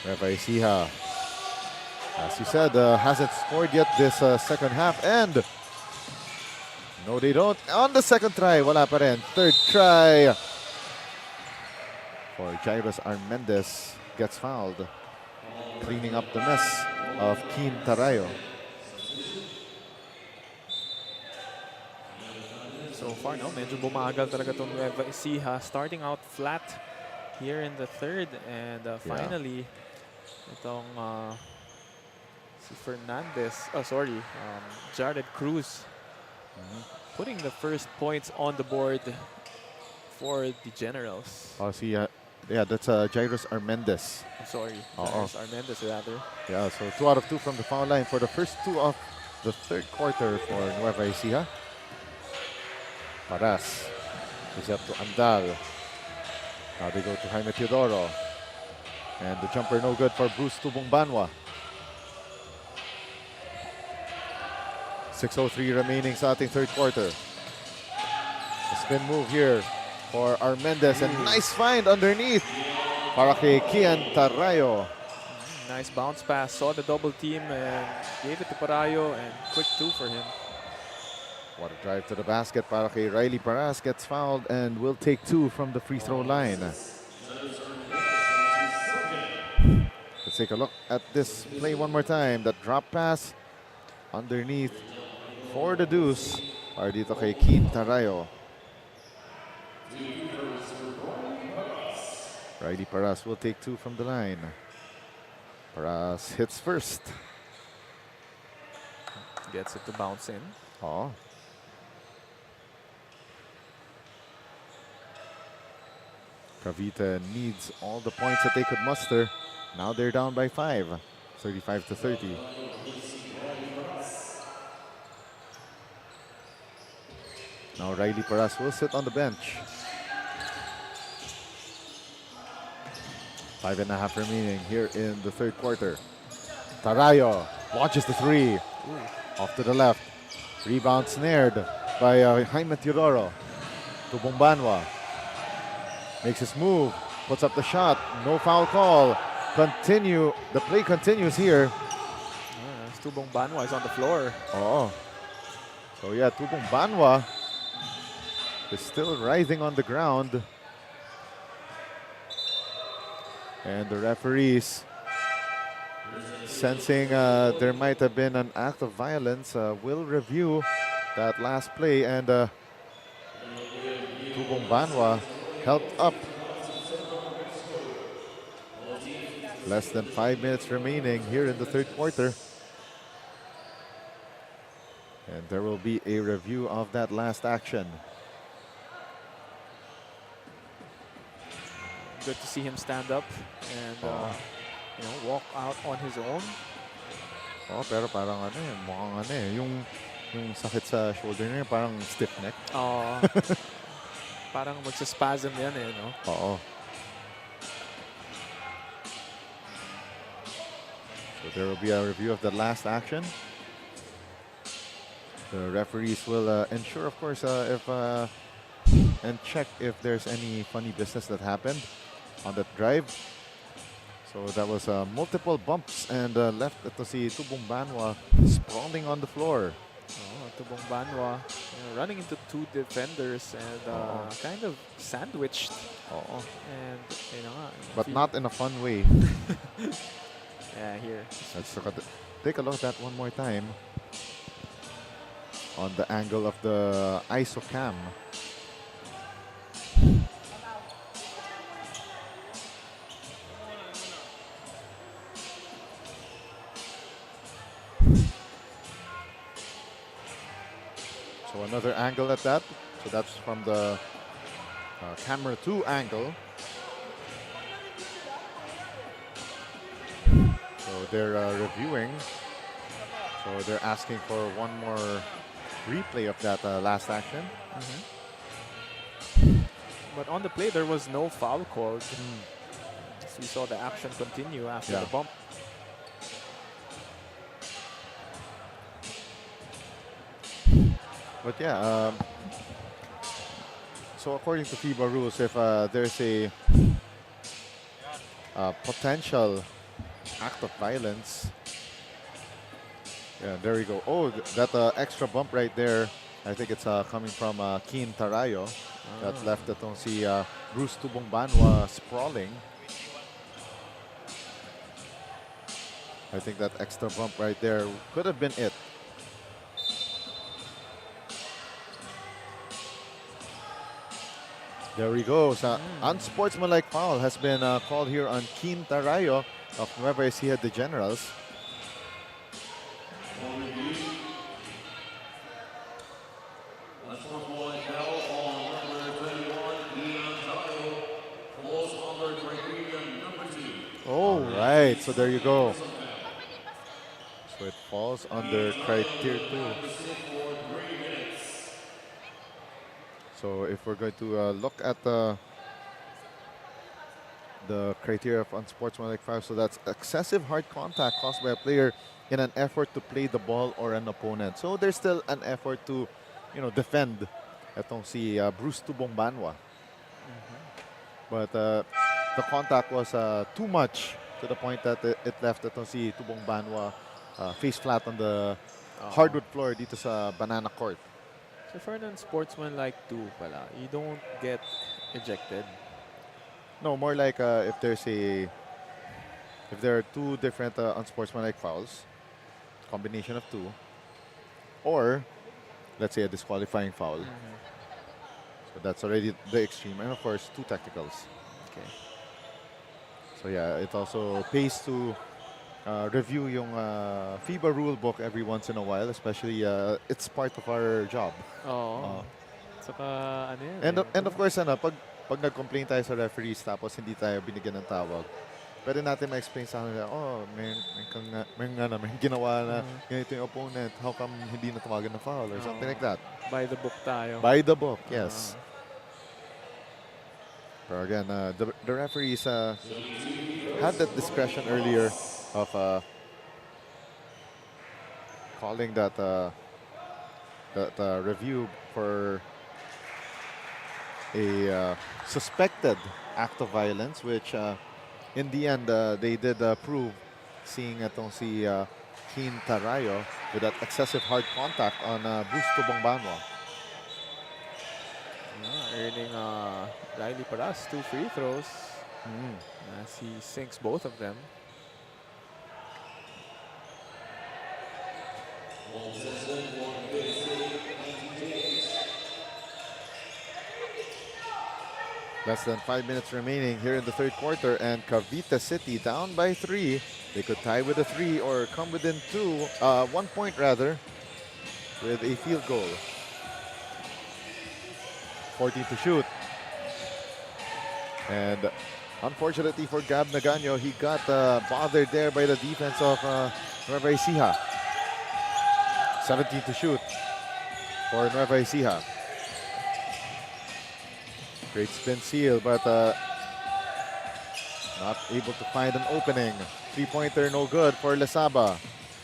Nueva Ecija, as you said, hasn't scored yet this second half. And no, they don't. On the second try, wala pa rin. Third try for Jairus Armendez gets fouled, cleaning up the mess of Keen Tarayo. So far, no, medyo bumagal talaga itong Nueva Ecija. Starting out flat here in the third. And finally, itong si Fernandez, Jared Cruz, putting the first points on the board for the Generals. Oh, see, yeah, that's Jairus Armendez. Jairus Armendez rather. Yeah, so 2 out of 2 from the foul line for the first 2 of the third quarter for Nueva Ecija. Paras is up to Andal. Now they go to Jaime Teodoro. And the jumper no good for Bruce Tubong Banwa. 6:03 remaining sa ating third quarter. A spin move here for Armendez, and nice find underneath para kay Kian Tarayo. Nice bounce pass, saw the double team and gave it to Parayo, and quick 2 for him. What a drive to the basket para kay Riley Paras, gets fouled and will take 2 from the free throw line. Let's take a look at this play one more time. The drop pass underneath for the deuce para dito kay Keen Tarayo. Riley Paras will take 2 from the line. Paras hits first. Gets it to bounce in. Oh. Cavite needs all the points that they could muster. Now they're down by 5, 35-30. Now Riley Paras will sit on the bench. 5.5 remaining here in the third quarter. Tarayo launches the 3. Off to the left. Rebound snared by Jaime Teodoro. Tubong Banwa makes his move, puts up the shot. No foul call. The play continues here. Tubong Banwa is on the floor. Oh. So yeah, Tubong Banwa is still writhing on the ground. And the referees, sensing there might have been an act of violence, will review that last play. And Tubong Banwa helped up. Less than 5 minutes remaining here in the third quarter. And there will be a review of that last action. Good to see him stand up and walk out on his own. Oh, pero parang mukhang yung sakit sa shoulder niya, parang stiff neck. Parang magsaspasm yan no? Oo. So there will be a review of the last action. The referees will ensure, of course, and check if there's any funny business that happened on that drive. So that was multiple bumps and left to see Tubong Banwa sprawling on the floor. Oh, Tubong Banwa running into two defenders and kind of sandwiched. Oo. And But not in a fun way. Yeah, here. Let's take a look at that one more time. On the angle of the ISO cam. So another angle at that. So that's from the camera 2 angle. So they're reviewing. So they're asking for one more replay of that last action. But on the play, there was no foul called. So we saw the action continue after the bump. But yeah, so according to FIBA rules, if there's a potential act of violence, yeah, there we go. Oh, that extra bump right there, I think it's coming from Keen Tarayo. That left itong si Bruce Tubong Banwa sprawling. I think that extra bump right there could have been it. There we go. So unsportsmanlike foul has been called here on Keen Tarayo of Nueva Ecija the Generals. Oh, right. So there you go. So it falls under criteria 2. So if we're going to look at the criteria of unsportsmanlike foul, so that's excessive hard contact caused by a player in an effort to play the ball or an opponent. So there's still an effort to, defend itong si Bruce Tubong Banwa. But the contact was too much to the point that it left itong si Tubong Banwa face flat on the hardwood floor dito sa Banana Court. So for an unsportsmanlike two pala, you don't get ejected. No, more like if there are two different unsportsmanlike fouls, combination of two, or let's say a disqualifying foul. So that's already the extreme, and of course two technicals. Okay. So yeah, it also pays to review yung FIBA rule book every once in a while, especially it's part of our job. Saka ano yan, And of course pag nag-complain tayo sa referees tapos hindi tayo binigyan ng tawag, pwede natin ma-explain sa kanila, may ginawa na ganito yung opponent, how come hindi na tumagan ng foul or something like that. By the book tayo. By the book, yes. But again, the referees had that discretion earlier of calling that review for a suspected act of violence, which in the end they did prove, seeing itong si Keen Tarayo with that excessive hard contact on Bruce Tubong Banwa. Earning Riley Paras 2 free throws as he sinks both of them. Less than 5 minutes remaining here in the third quarter, and Cavite City down by 3. They could tie with a 3 or come within 1 point rather, with a field goal. 14 to shoot. And unfortunately for Gab Nagano, he got bothered there by the defense of Nueva Ecija. 17 to shoot for Nueva Ecija. Great spin seal, but not able to find an opening. Three-pointer no good for Lesaba.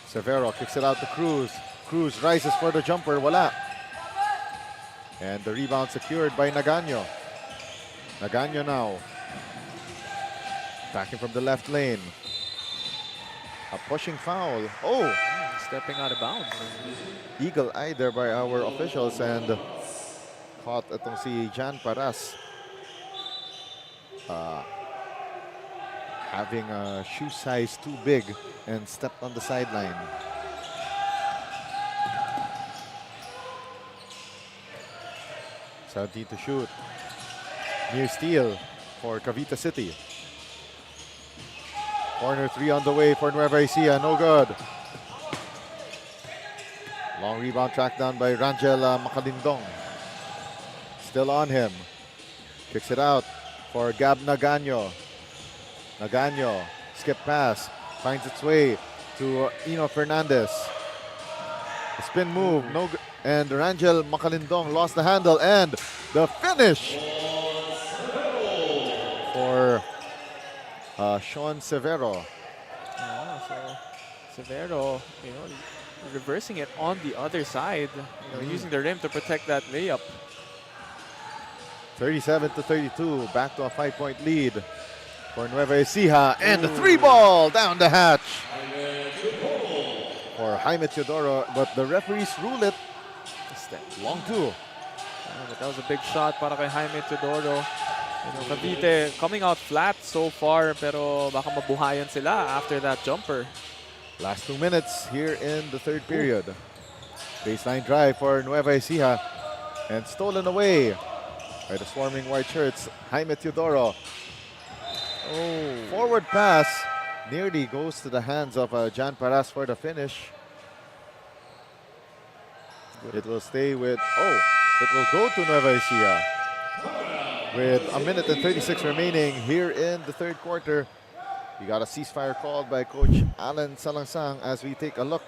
Severo kicks it out to Cruz. Cruz rises for the jumper, wala. And the rebound secured by Nagano. Nagano now. Attacking from the left lane. A pushing foul. Oh! Stepping out of bounds. Eagle eye there by our officials and caught itong si Jan Paras. Having a shoe size too big and stepped on the sideline. Santi to shoot. Near steal for Cavite City. Corner three on the way for Nueva Ecija. No good. Long rebound tracked down by Rangel Macalindong. Still on him. Kicks it out for Gab Nagano. Nagano, skip pass, finds its way to Ino Fernandez. A spin move, no good. And Rangel Macalindong lost the handle and the finish for Sean Severo. So Severo, reversing it on the other side, using the rim to protect that layup. 37-32, back to a 5-point lead for Nueva Ecija, and the three ball down the hatch for Jaime Teodoro, but the referees rule it long two. But that was a big shot para kay Jaime Teodoro. Cavite coming out flat so far, pero baka mabuhayan sila after that jumper. Last 2 minutes here in the third period. Baseline drive for Nueva Ecija, and stolen away by the swarming white shirts, Jaime Teodoro. Forward pass nearly goes to the hands of Jan Paras for the finish. It will stay with, it will go to Nueva Ecija. With a minute and 36 remaining here in the third quarter. We got a ceasefire called by Coach Alan Salangsang as we take a look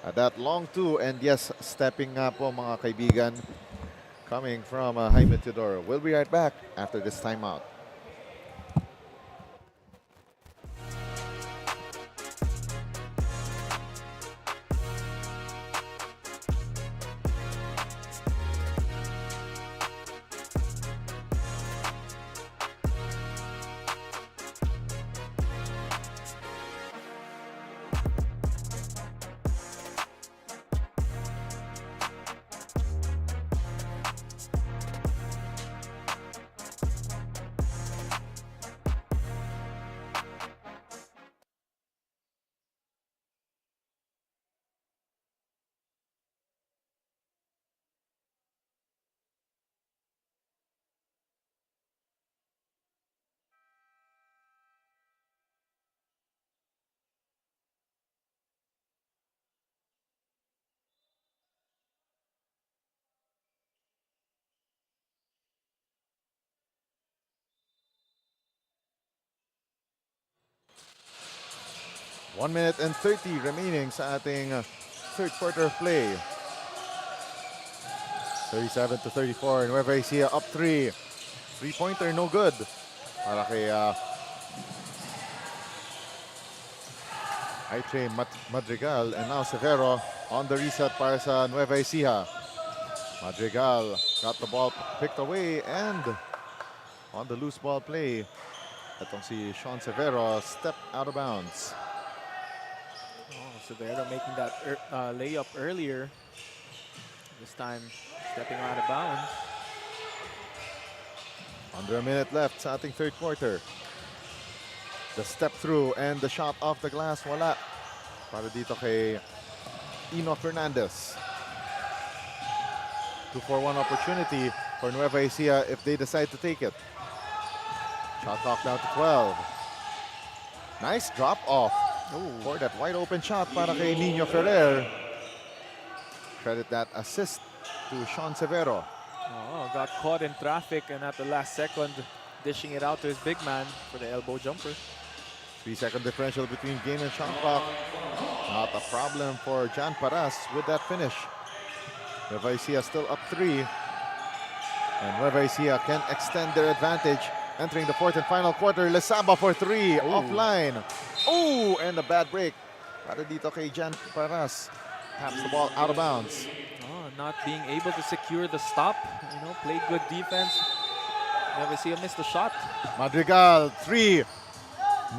at that long two. And yes, stepping nga po mga kaibigan, coming from Jaime Teodoro. We'll be right back after this timeout. One minute and 30 remaining sa ating third quarter of play. 37-34, Nueva Ecija up 3. Three-pointer no good para kay Aitre Madrigal, and now Severo on the reset para sa Nueva Ecija. Madrigal got the ball picked away, and on the loose ball play, itong si Sean Severo stepped out of bounds. Severo making that layup earlier. This time stepping out of bounds. Under a minute left sa ating third quarter. The step through and the shot off the glass, wala. Para dito kay Ino Fernandez. 2-for-1 opportunity for Nueva Ecija if they decide to take it. Shot clock down to 12. Nice drop off for that wide open shot para kay Nino Ferrer. Credit that assist to Sean Severo. Got caught in traffic and at the last second dishing it out to his big man for the elbow jumper. 3-second differential between game and shot clock. Not a problem for Jan Paras with that finish. Nueva Ecija still up 3. And Nueva Ecija can extend their advantage. Entering the fourth and final quarter, Lesaba for 3, offline. And a bad break para dito kay Jan Paras. Taps the ball out of bounds. Not being able to secure the stop. Played good defense. Nueva Ecija missed the shot. Madrigal, 3.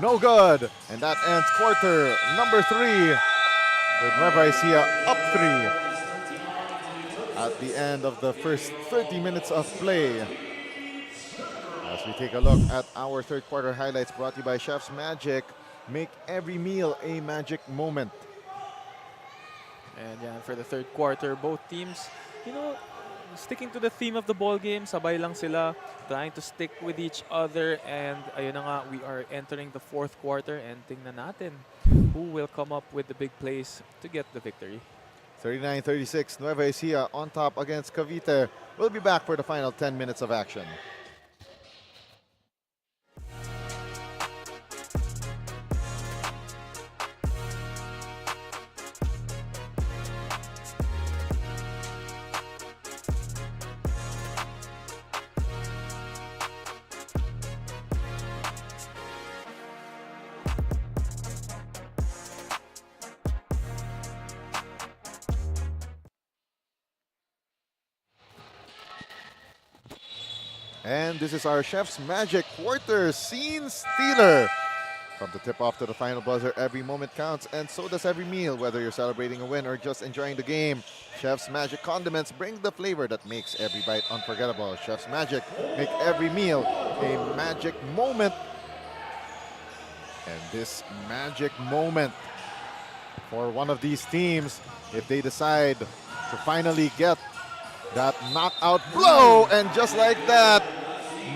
No good. And that ends quarter number 3 with Nueva Ecija up 3 at the end of the first 30 minutes of play. As we take a look at our third quarter highlights brought to you by Chef's Magic. Make every meal a magic moment. And yeah, for the third quarter, both teams, sticking to the theme of the ball game, sabay lang sila, trying to stick with each other. And ayun na nga, we are entering the fourth quarter and tingnan natin who will come up with the big plays to get the victory. 39-36, Nueva Ecija on top against Cavite. We'll be back for the final 10 minutes of action. And this is our Chef's Magic quarter scene stealer. From the tip-off to the final buzzer, every moment counts, and so does every meal. Whether you're celebrating a win or just enjoying the game, Chef's Magic condiments bring the flavor that makes every bite unforgettable. Chef's Magic, make every meal a magic moment. And this magic moment for one of these teams, if they decide to finally get that knockout blow, and just like that,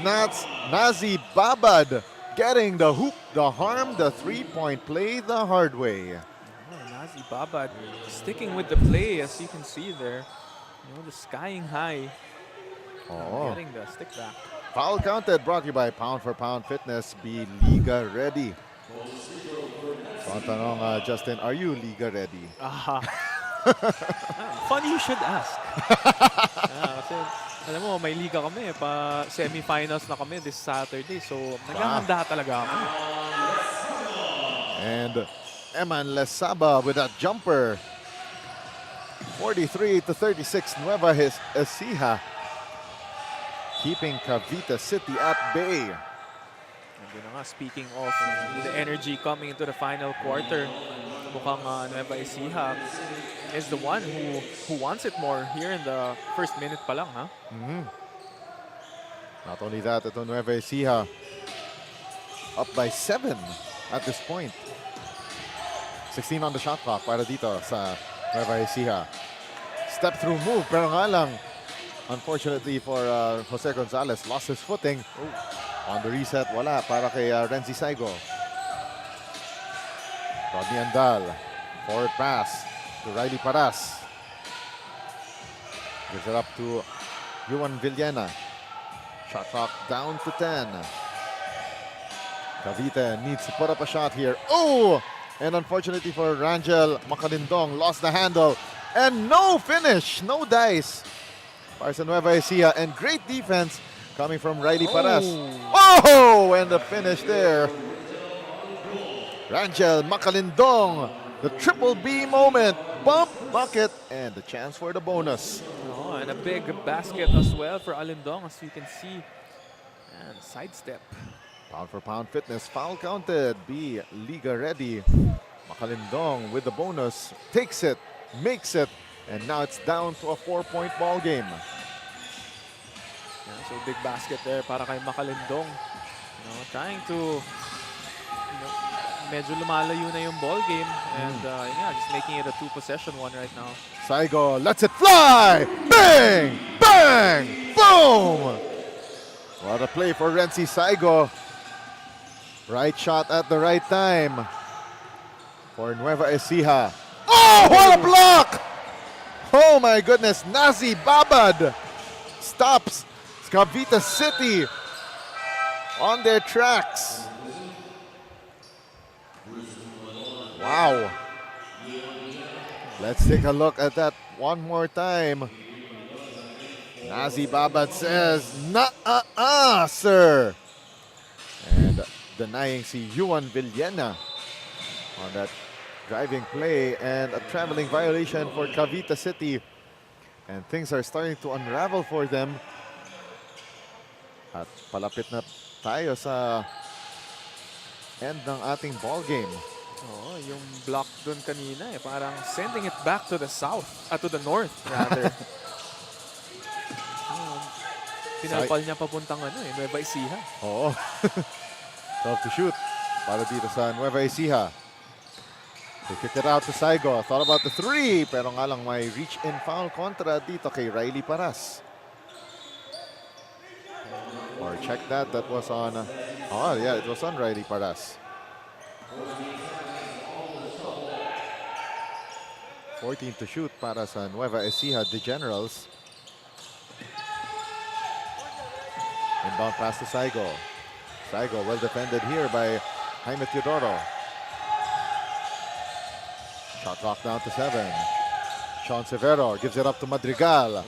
Nazi Babad getting the hoop, the harm, the three-point play the hard way. Oh, Nazi Babad sticking with the play, as you can see there. The skying high. Getting the stick back. Foul counted, brought to you by Pound for Pound Fitness. Be Liga ready. So ang tanong, Justin, are you Liga ready? Funny you should ask. Kasi alam mo, may liga kami. Semi-finals na kami this Saturday. So, naghahanda talaga ako. And Eman Lesaba with that jumper. 43-36, Nueva Ecija keeping Cavite City at bay. And yun na nga, speaking of the energy coming into the final quarter, mukhang Nueva Ecija is the one who wants it more here in the first minute pa lang, ha? Not only that, ito Nueva Ecija up by 7 at this point. 16 on the shot clock para dito sa Nueva Ecija. Step through move, pero nga lang, unfortunately for Jose Gonzalez, lost his footing. On the reset, wala para kay Renzi Saigo. Rodney Andal, forward pass to Riley Paras. Gives it up to Juan Villena. Shot clock down to 10. Cavite needs to put up a shot here. Oh! And unfortunately for Rangel Macalindong, lost the handle. And no finish, no dice. Para sa Nueva Ecija, and great defense coming from Riley Paras. Oh! And the finish there. Rangel Macalindong, the triple B moment, bump, bucket, and the chance for the bonus. Oh, and a big basket as well for Alindong, as you can see. And sidestep. Pound for Pound Fitness, foul counted. B, Liga ready. Macalindong with the bonus, takes it, makes it, and now it's down to a 4-point ball game. Yeah, so big basket there para kay Macalindong. Trying to medyo lumalayo na yung ball game, and just making it a 2-possession one right now. Saigo lets it fly! Bang! Bang! Boom! What a play for Renzi Saigo. Right shot at the right time for Nueva Ecija. Oh, what a block! Oh my goodness, Nazi Babad stops Cavite City on their tracks. Wow. Let's take a look at that one more time. Nazi Babad says, "Nah, sir." And denying si Juan Villena on that driving play, and a traveling violation for Cavite City. And things are starting to unravel for them. At palapit na tayo sa end ng ating ball game. Oh, yung block dun kanina parang sending it back to the south, to the north rather. Pinalpal niya papuntang Nueva Ecija. Oo. 12 to shoot para dito sa Nueva Ecija. They kick it out to Saigo. Thought about the three, pero nga lang may reach-in foul kontra dito kay Riley Paras. Or check that was on, oh yeah, it was on Riley Paras. 14 to shoot para sa Nueva Ecija, the Generals. Inbound pass to Saigo. Saigo well defended here by Jaime Teodoro. Shot clock down to 7. Sean Severo gives it up to Madrigal.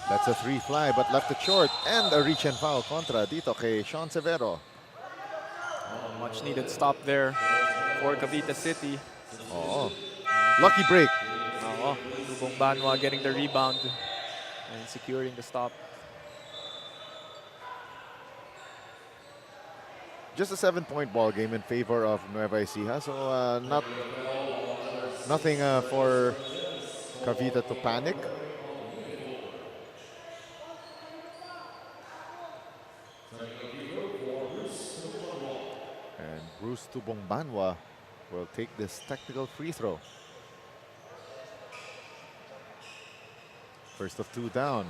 That's a three fly but left it short. And a reach and foul kontra dito kay Sean Severo. Much needed stop there for Cavite City. Oh, lucky break. Tubong Banwa getting the rebound and securing the stop. Just a 7-point ball game in favor of Nueva Ecija. So nothing for Cavite to panic. And Bruce Tubong Banwa will take this technical free throw. First of two down.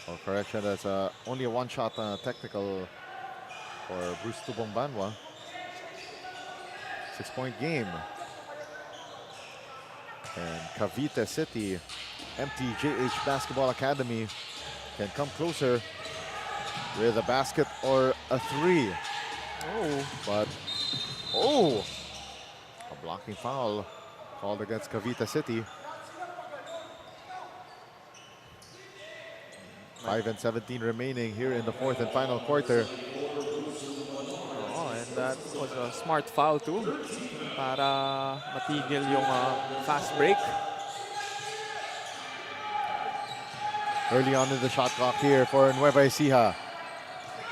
Or correction, that's only a one-shot technical for Bruce Tubong Banwa. 6-point game. And Cavite City, MTJH Basketball Academy can come closer with a basket or a three. But, a blocking foul called against Cavite City. 5:17 remaining here in the fourth and final quarter. And that was a smart foul too para matigil yung fast break. Early on in the shot clock here for Nueva Ecija.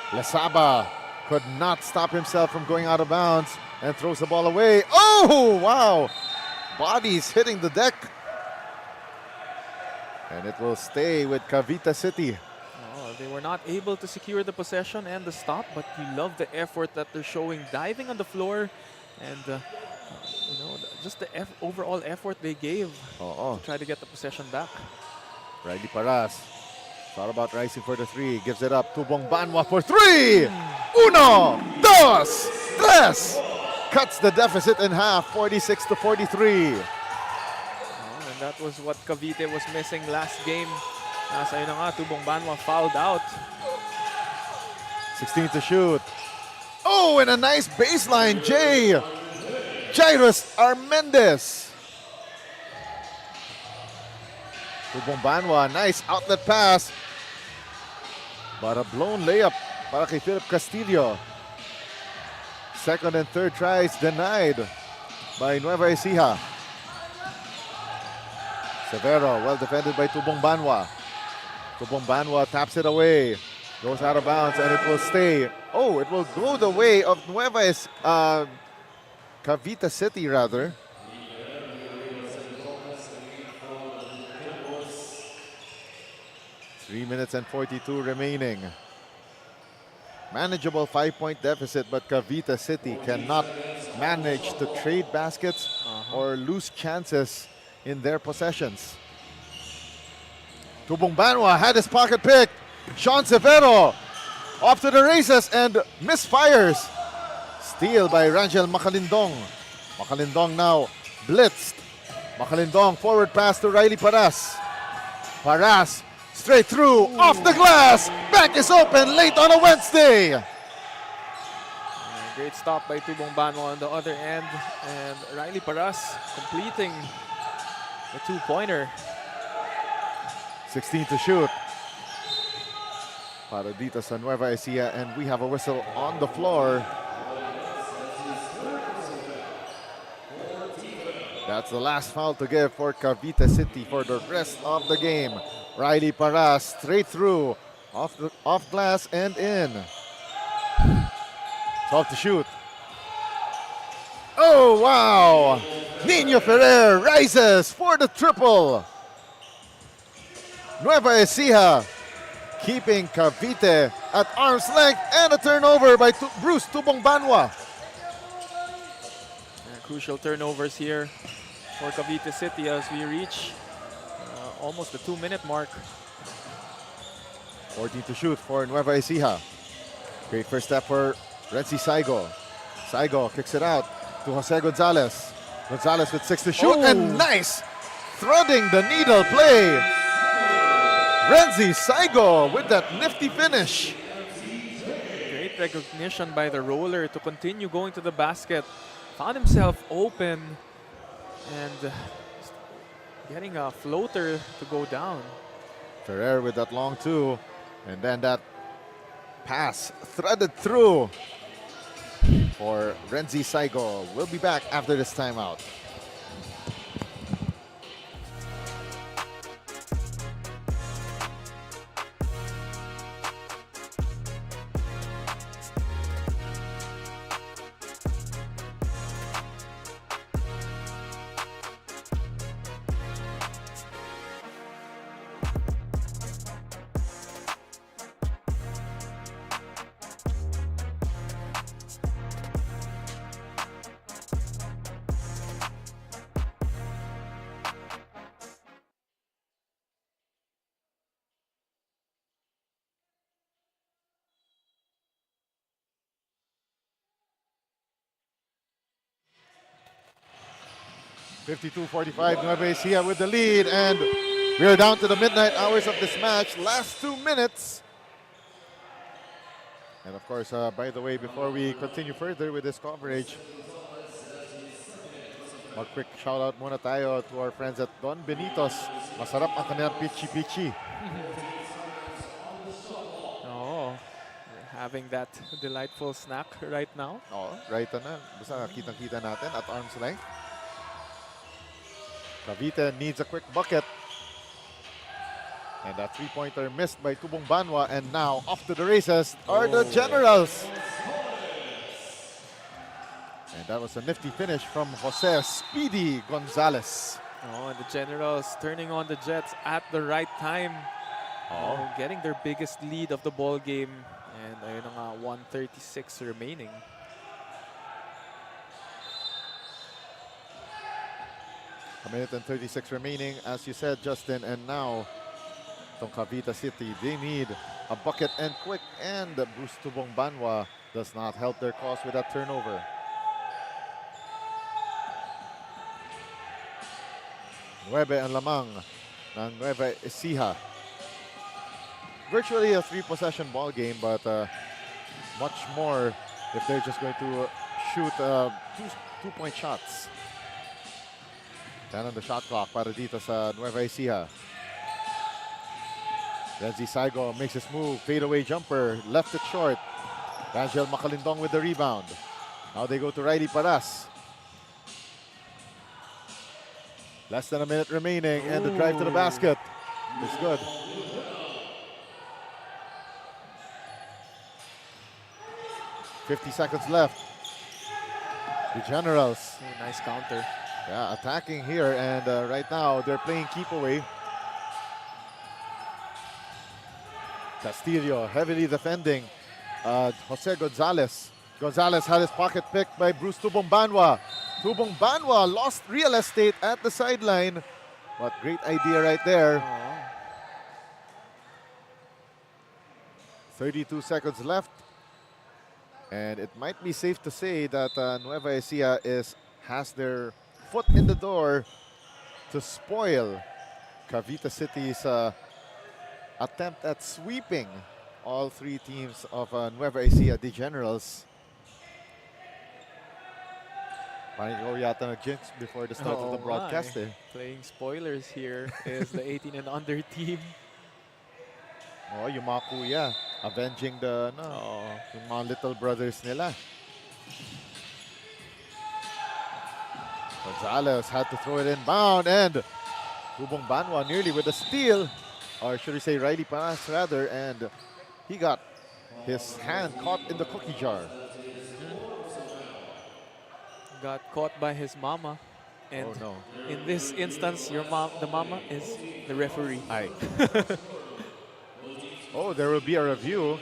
Lasaba could not stop himself from going out of bounds and throws the ball away. Oh, wow! Bodies hitting the deck. And it will stay with Cavite City. They were not able to secure the possession and the stop, but we love the effort that they're showing, diving on the floor, and just the overall effort they gave to try to get the possession back. Riley Paras thought about rising for the three, gives it up to Tubong Banwa for three. Uno, dos, tres. Cuts the deficit in half, 46-43. And that was what Cavite was missing last game. Nasa yun na nga, Tubong Banwa fouled out. 16 to shoot. Oh, and a nice baseline, Jairus Armendez. Tubong Banwa, nice outlet pass. But a blown layup para kay Philip Castillo. Second and third tries denied by Nueva Ecija. Severo, well defended by Tubong Banwa. Tubong Banwa taps it away, goes out of bounds, and it will stay. Oh, it will go the way of Cavite City, rather. Three minutes and 42 remaining. Manageable 5-point deficit, but Cavite City cannot manage to trade baskets or lose chances in their possessions. Tubong Banwa had his pocket picked. Sean Severo off to the races and misfires. Steal by Rangel Macalindong. Macalindong now blitzed. Macalindong forward pass to Riley Paras. Paras straight through, off the glass. Back is open late on a Wednesday. Great stop by Tubong Banwa on the other end. And Riley Paras completing the two-pointer. 16 to shoot. Para dito sa Nueva Ecija, and we have a whistle on the floor. That's the last foul to give for Cavite City for the rest of the game. Riley Paras straight through, off glass and in. 12 to shoot. Oh, wow! Nino Ferrer rises for the triple. Nueva Ecija keeping Cavite at arm's length, and a turnover by Bruce Tubong Banwa. Crucial turnovers here for Cavite City as we reach almost the 2-minute mark. 14 to shoot for Nueva Ecija. Great first step for Renzi Saigo. Saigo kicks it out to Jose Gonzalez. Gonzalez with 6 to shoot, and nice threading the needle play. Renzi Saigo with that nifty finish. Great recognition by the roller to continue going to the basket. Found himself open and getting a floater to go down. Ferrer with that long two, and then that pass threaded through for Renzi Saigo. We'll be back after this timeout. (52-45) Nueva Ecija with the lead, and we are down to the midnight hours of this match. Last 2 minutes. And of course, by the way, before we continue further with this coverage, a quick shout out muna tayo to our friends at Don Benito's. Masarap ang kanilang pichi-pichi. Oh, we're having that delightful snack right now. Oh, right na. Basta kitang-kita natin at arm's length. Cavite needs a quick bucket. And that three-pointer missed by Tubong Banwa, and now off to the races are the Generals. And that was a nifty finish from Jose Speedy Gonzalez. Oh, and the Generals turning on the Jets at the right time. Oh, getting their biggest lead of the ball game. And ayun na nga, 1:36 remaining. A minute and 36 remaining, as you said, Justin, and now itong Cavite City, they need a bucket and quick, and Bruce Tubong Banwa does not help their cause with that turnover. Nueve ang lamang ng Nueva Ecija. Virtually a three-possession ball game, but much more if they're just going to shoot two-point shots. 10 on the shot clock para dito sa Nueva Ecija. Renzi Saigo makes his move, fadeaway jumper, left it short. Angel Macalindong with the rebound. Now they go to Riley Paras. Less than a minute remaining, and the drive to the basket is good. .50 seconds left. The Generals. Oh, nice counter. Yeah, attacking here, and right now they're playing keep away. Castillo heavily defending Jose Gonzalez. Gonzalez had his pocket picked by Bruce Tubong Banwa. Tubong Banwa lost real estate at the sideline. What great idea right there. 32 seconds left. And it might be safe to say that Nueva Ecija has their foot in the door to spoil Cavite City's attempt at sweeping all three teams of Nueva Ecija, the Generals. Parang ikaw yata nag-jinx before the start of the broadcast. Playing spoilers here is the 18 and under team. Oh, yung mga kuya, avenging the yung mga little brothers nila. Gonzalez had to throw it inbound, and Tubong Banwa nearly with a steal, or should we say Riley Paras rather, and he got his hand caught in the cookie jar. got caught by his mama. And Oh no. in this instance, the mama is the referee. Aye. Oh, there will be a review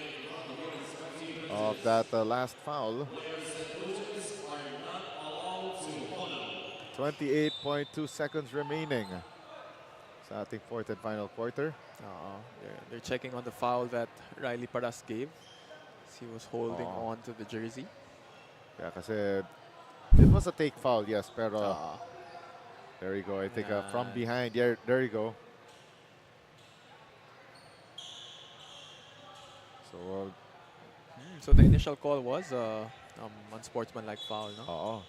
of that last foul. 28.2 seconds remaining sa ating fourth and final quarter. They're checking on the foul that Riley Paras gave. He was holding on to the jersey. Yeah, kasi it was a take foul, yes, pero there you go. I think from behind, there you go. So the initial call was unsportsmanlike foul, no? Oo.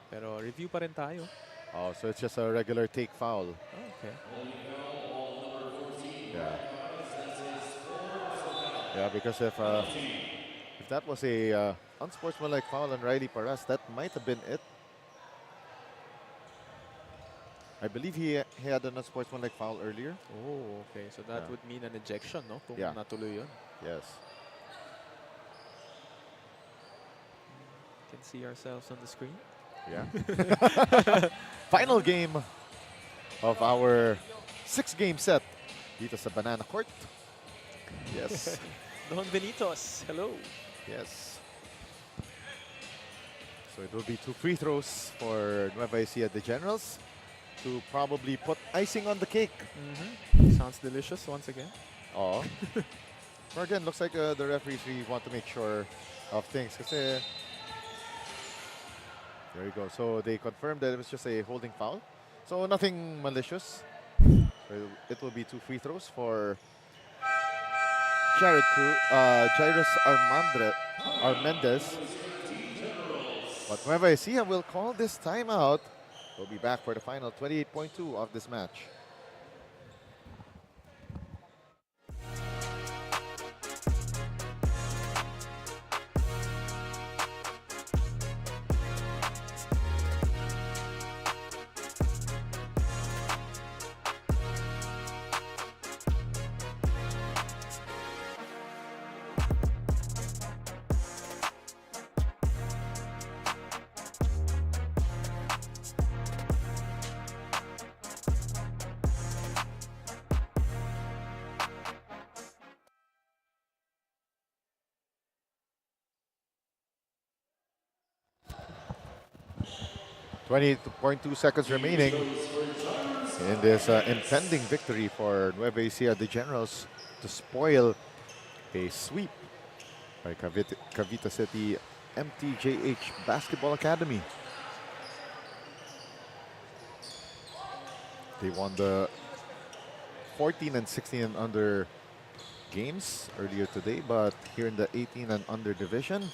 Pero review pa rin tayo. Oh, so it's just a regular take foul. Okay. Yeah. Yeah, because if that was a unsportsmanlike foul on Riley Paras, that might have been it. I believe he had an unsportsmanlike foul earlier. Oh, okay. So that would mean an ejection, no? Kung Yeah. natuloy yun. Yes. Can see ourselves on the screen. Yeah. Final game of our 6-game set dito sa Banana Court. Yes. Don Benitos, hello. Yes. So it will be 2 free throws for Nueva Ecija the Generals to probably put icing on the cake. Sounds delicious once again. Oh. But again, looks like the referees really want to make sure of things. Kasi there you go. So they confirmed that it was just a holding foul. So nothing malicious. So it will be 2 free throws for Jairus Armendez. But Nueva Ecija will call this timeout. We'll be back for the final 28.2 of this match. .2 seconds remaining in this impending victory for Nueva Ecija the Generals to spoil a sweep by Cavite City MTJH Basketball Academy. They won the 14 and 16 and under games earlier today, but here in the 18 and under division,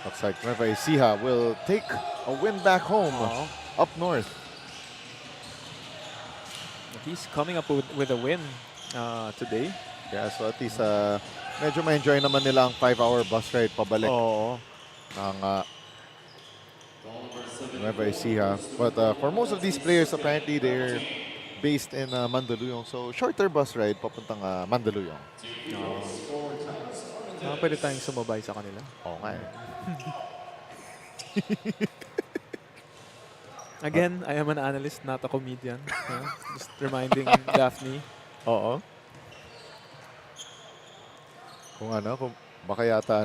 looks like Nueva Ecija will take a win back home up north. He's coming up with a win today. Yeah, so at least medyo ma-enjoy naman nila ang 5-hour bus ride pabalik ng Nueva Ecija. But for most of these players, apparently they're based in Mandaluyong. So shorter bus ride papuntang Mandaluyong. Pwede tayong sumabay sa kanila. Oo nga eh. Again, I am an analyst, not a comedian. Just reminding Daphne. Oo. Kung baka yata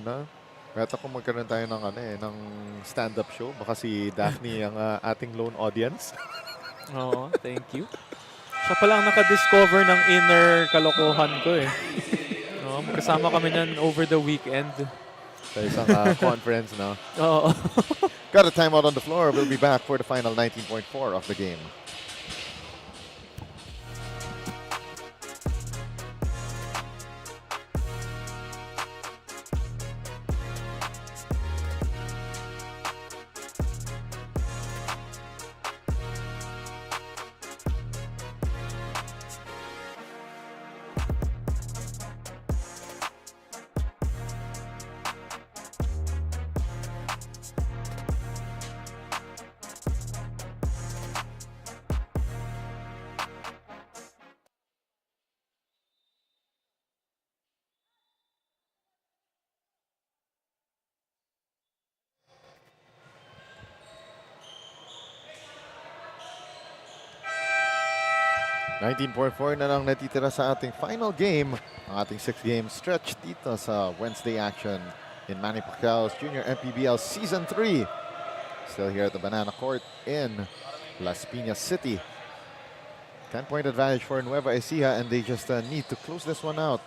kung magkaroon tayo ng stand-up show, baka si Daphne ang ating lone audience. Oo, thank you. Siya palang naka-discover ng inner kalokohan ko eh. Kasama kami nan over the weekend. Sa isang conference, no? Oo. Got a timeout on the floor. We'll be back for the final 19.4 of the game. 19.4 na lang natitira sa ating final game. Ang ating 6-game stretch dito sa Wednesday action in Manny Pacquiao's Junior MPBL Season 3. Still here at the Banana Court in Las Piñas City. 10-point advantage for Nueva Ecija, and they just need to close this one out.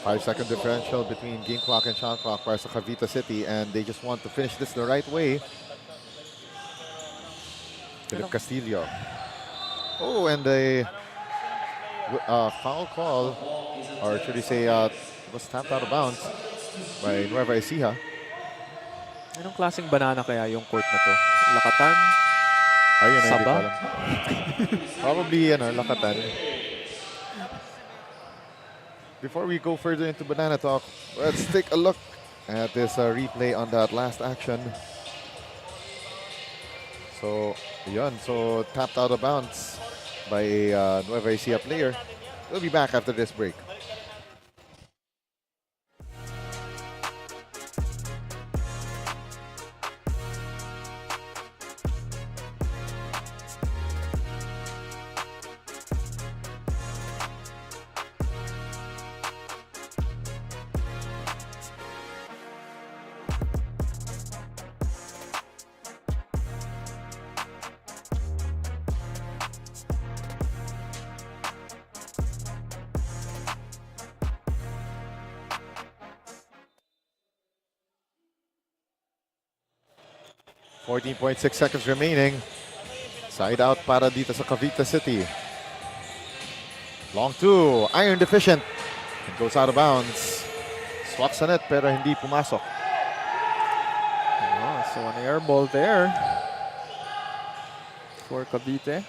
5-second differential between game clock and shot clock para sa Cavite City, and they just want to finish this the right way. Philip Castillo. Oh, and a foul call, or should we say, was tapped out of bounds by Nueva Ecija. Anong klaseng banana kaya yung court na to? Lakatan? Ayun, hindi ko Saba? alam. Probably, Lakatan. Before we go further into Banana Talk, let's take a look at this replay on that last action. So, yun. So, tapped out of bounds by a Nueva Ecija player. We'll be back after this break. .6 seconds remaining. Side out para dito sa Cavite City. Long two, iron deficient. It goes out of bounds. Swats sa net pero hindi pumasok. Oh, so an air ball there for Cavite.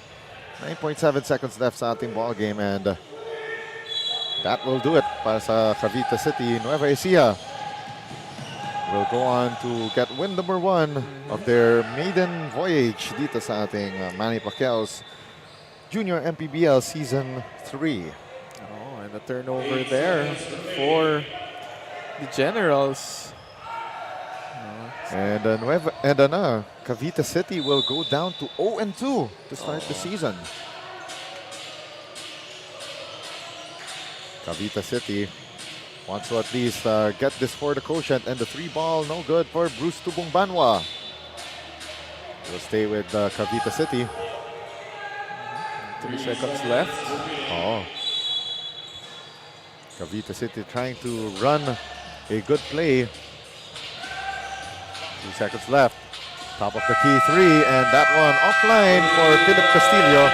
9.7 seconds left sa ating ball game, and that will do it para sa Cavite City. Nueva Ecija will go on to get win number 1 of their maiden voyage dito sa ating Manny Pacquiao's Junior MPBL Season 3. Oh, and a turnover there for the Generals. And Cavite City will go down to 0-2 to start the season. Cavite City wants to at least get this for the quotient, and the 3-ball no good for Bruce Tubong Banwa. Will stay with Cavite City. 3 seconds left. Oh. Cavite City trying to run a good play. 2 seconds left. Top of the key 3, and that one offline for Philip Castillo.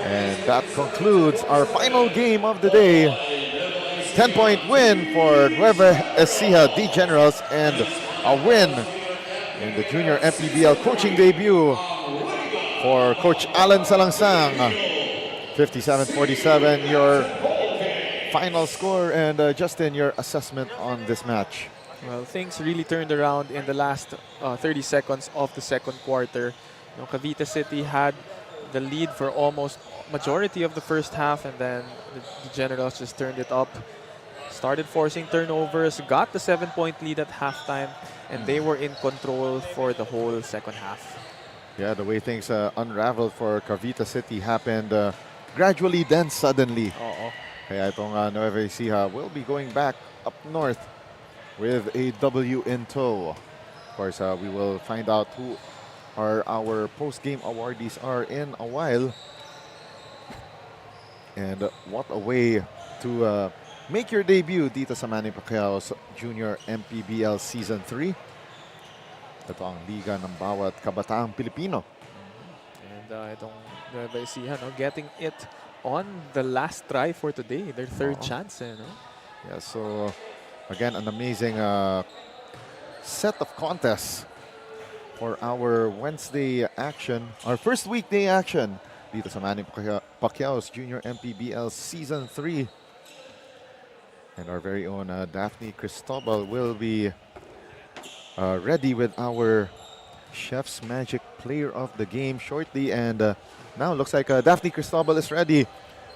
And that concludes our final game of the day. 10-point win for Nueva Ecija D Generals, and a win in the Junior MPBL coaching debut for Coach Alan Salangsang. 57-47, your final score, and Justin, your assessment on this match. Well, things really turned around in the last 30 seconds of the second quarter. Cavite City had the lead for almost majority of the first half, and then the Generals just turned it up. Started forcing turnovers, got the 7-point lead at halftime, and they were in control for the whole second half. Yeah, the way things unraveled for Cavite City happened gradually, then suddenly. Kaya itong Nueva Ecija will be going back up north with a W in tow. Of course, we will find out who our post-game awardees are in a while. And what a way to make your debut dito sa Manny Pacquiao's Junior MPBL Season 3. Ito ang liga ng bawat kabataang Pilipino. And itong Nueva Ecija, getting it on the last try for today, their third chance. Yeah, so again, an amazing set of contests for our Wednesday action, our first weekday action dito sa Manny Pacquiao's Junior MPBL Season 3. And our very own Daphne Cristobal will be ready with our Chef's Magic Player of the Game shortly. And now looks like Daphne Cristobal is ready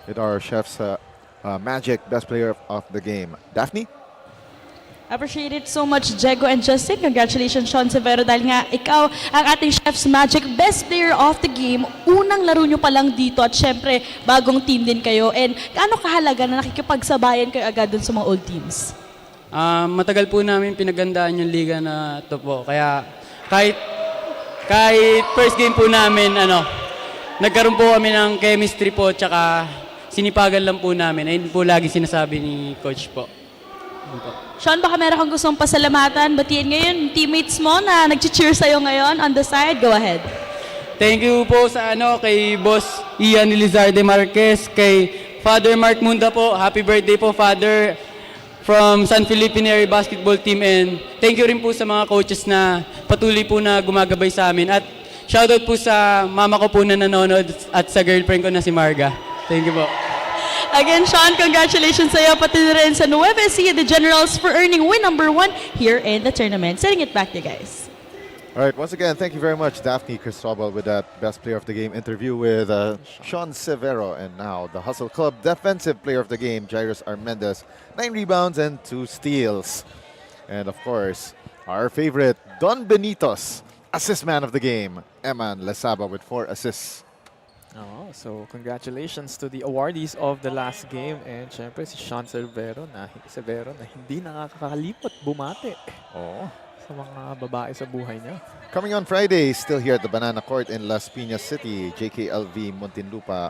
with our Chef's Magic Best Player of the Game. Daphne? Appreciate it so much, Jego and Justin. Congratulations, Sean Severo, dahil nga ikaw ang ating Chef's Magic Best Player of the Game. Unang laro nyo pa lang dito at syempre, bagong team din kayo. And gaano kahalaga na nakikipagsabayan kayo agad dun sa mga old teams? Matagal po namin pinagandaan yung liga na to po. Kaya kahit first game po namin, nagkaroon po kami ng chemistry po, tsaka sinipagan lang po namin. Ayun po lagi sinasabi ni Coach po. Sean, baka meron kang gustong pasalamatan, batiin ngayon teammates mo na nag-cheer sa'yo ngayon on the side. Go ahead. Thank you po sa kay Boss Ian Lizarde Marquez, kay Father Mark Munda po. Happy birthday po, Father, from San Felipe Basketball Team. And thank you rin po sa mga coaches na patuloy po na gumagabay sa amin. At shoutout po sa mama ko po na nanonood at sa girlfriend ko na si Marga. Thank you po. Again, Sean, congratulations sa'yo, pati na rin sa Nueva Ecija, the Generals, for earning win number 1 here in the tournament. Sending it back to you guys. All right, once again, thank you very much, Daphne Cristobal, with that Best Player of the Game interview with Sean Severo. And now, the Hustle Club Defensive Player of the Game, Jairus Armendez, 9 rebounds and 2 steals. And of course, our favorite, Don Benitos, Assist Man of the Game, Eman Lesaba with 4 assists. Oh, so congratulations to the awardees of the last game. And syempre si Sean Severo na hindi nakakalimot bumate sa mga babae sa buhay niya. Coming on Friday, still here at the Banana Court in Las Piñas City, JKLV Muntinlupa.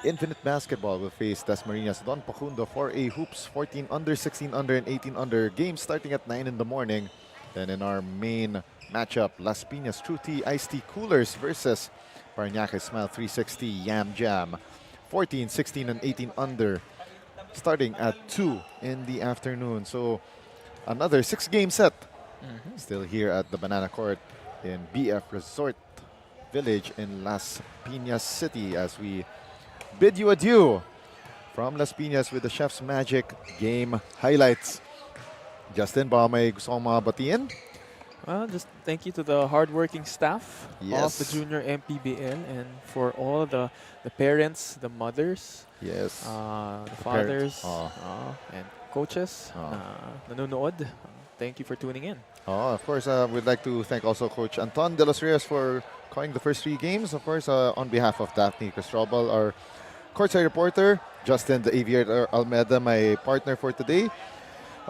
Infinite Basketball will face Dasmariñas Don Pacundo for a hoops 14 under, 16 under, and 18 under. Game starting at 9 in the morning. Then in our main matchup, Las Piñas True Tea Iced Tea Coolers versus Paranaque Smile 360 Yam Jam. 14, 16, and 18 under. Starting at 2 in the afternoon. So another 6-game set. Still here at the Banana Court in BF Resort Village in Las Piñas City as we bid you adieu from Las Piñas with the Chef's Magic game highlights. Justin, ba may gusto kong mga batiin? Well, just thank you to the hardworking staff Yes. of the Junior MPBL and for all the parents, the mothers, Yes. the fathers, Parents. and coaches na nanonood. Thank you for tuning in. Of course, we'd like to thank also Coach Anton De Los Rios for calling the first 3 games. Of course, on behalf of Daphne Cristobal, our courtside reporter, Justin the Aviator Almeida, my partner for today.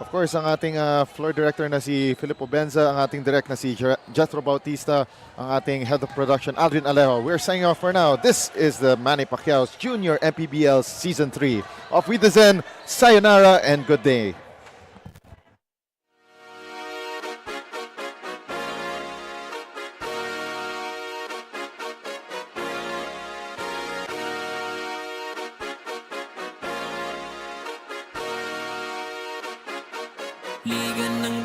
Of course, ang ating floor director na si Filipo Benza, ang ating direct na si Jethro Bautista, ang ating head of production, Aldrin Alejo. We're signing off for now. This is the Manny Pacquiao's Junior MPBL Season 3. Auf Wiedersehen, sayonara, and good day. Liga ng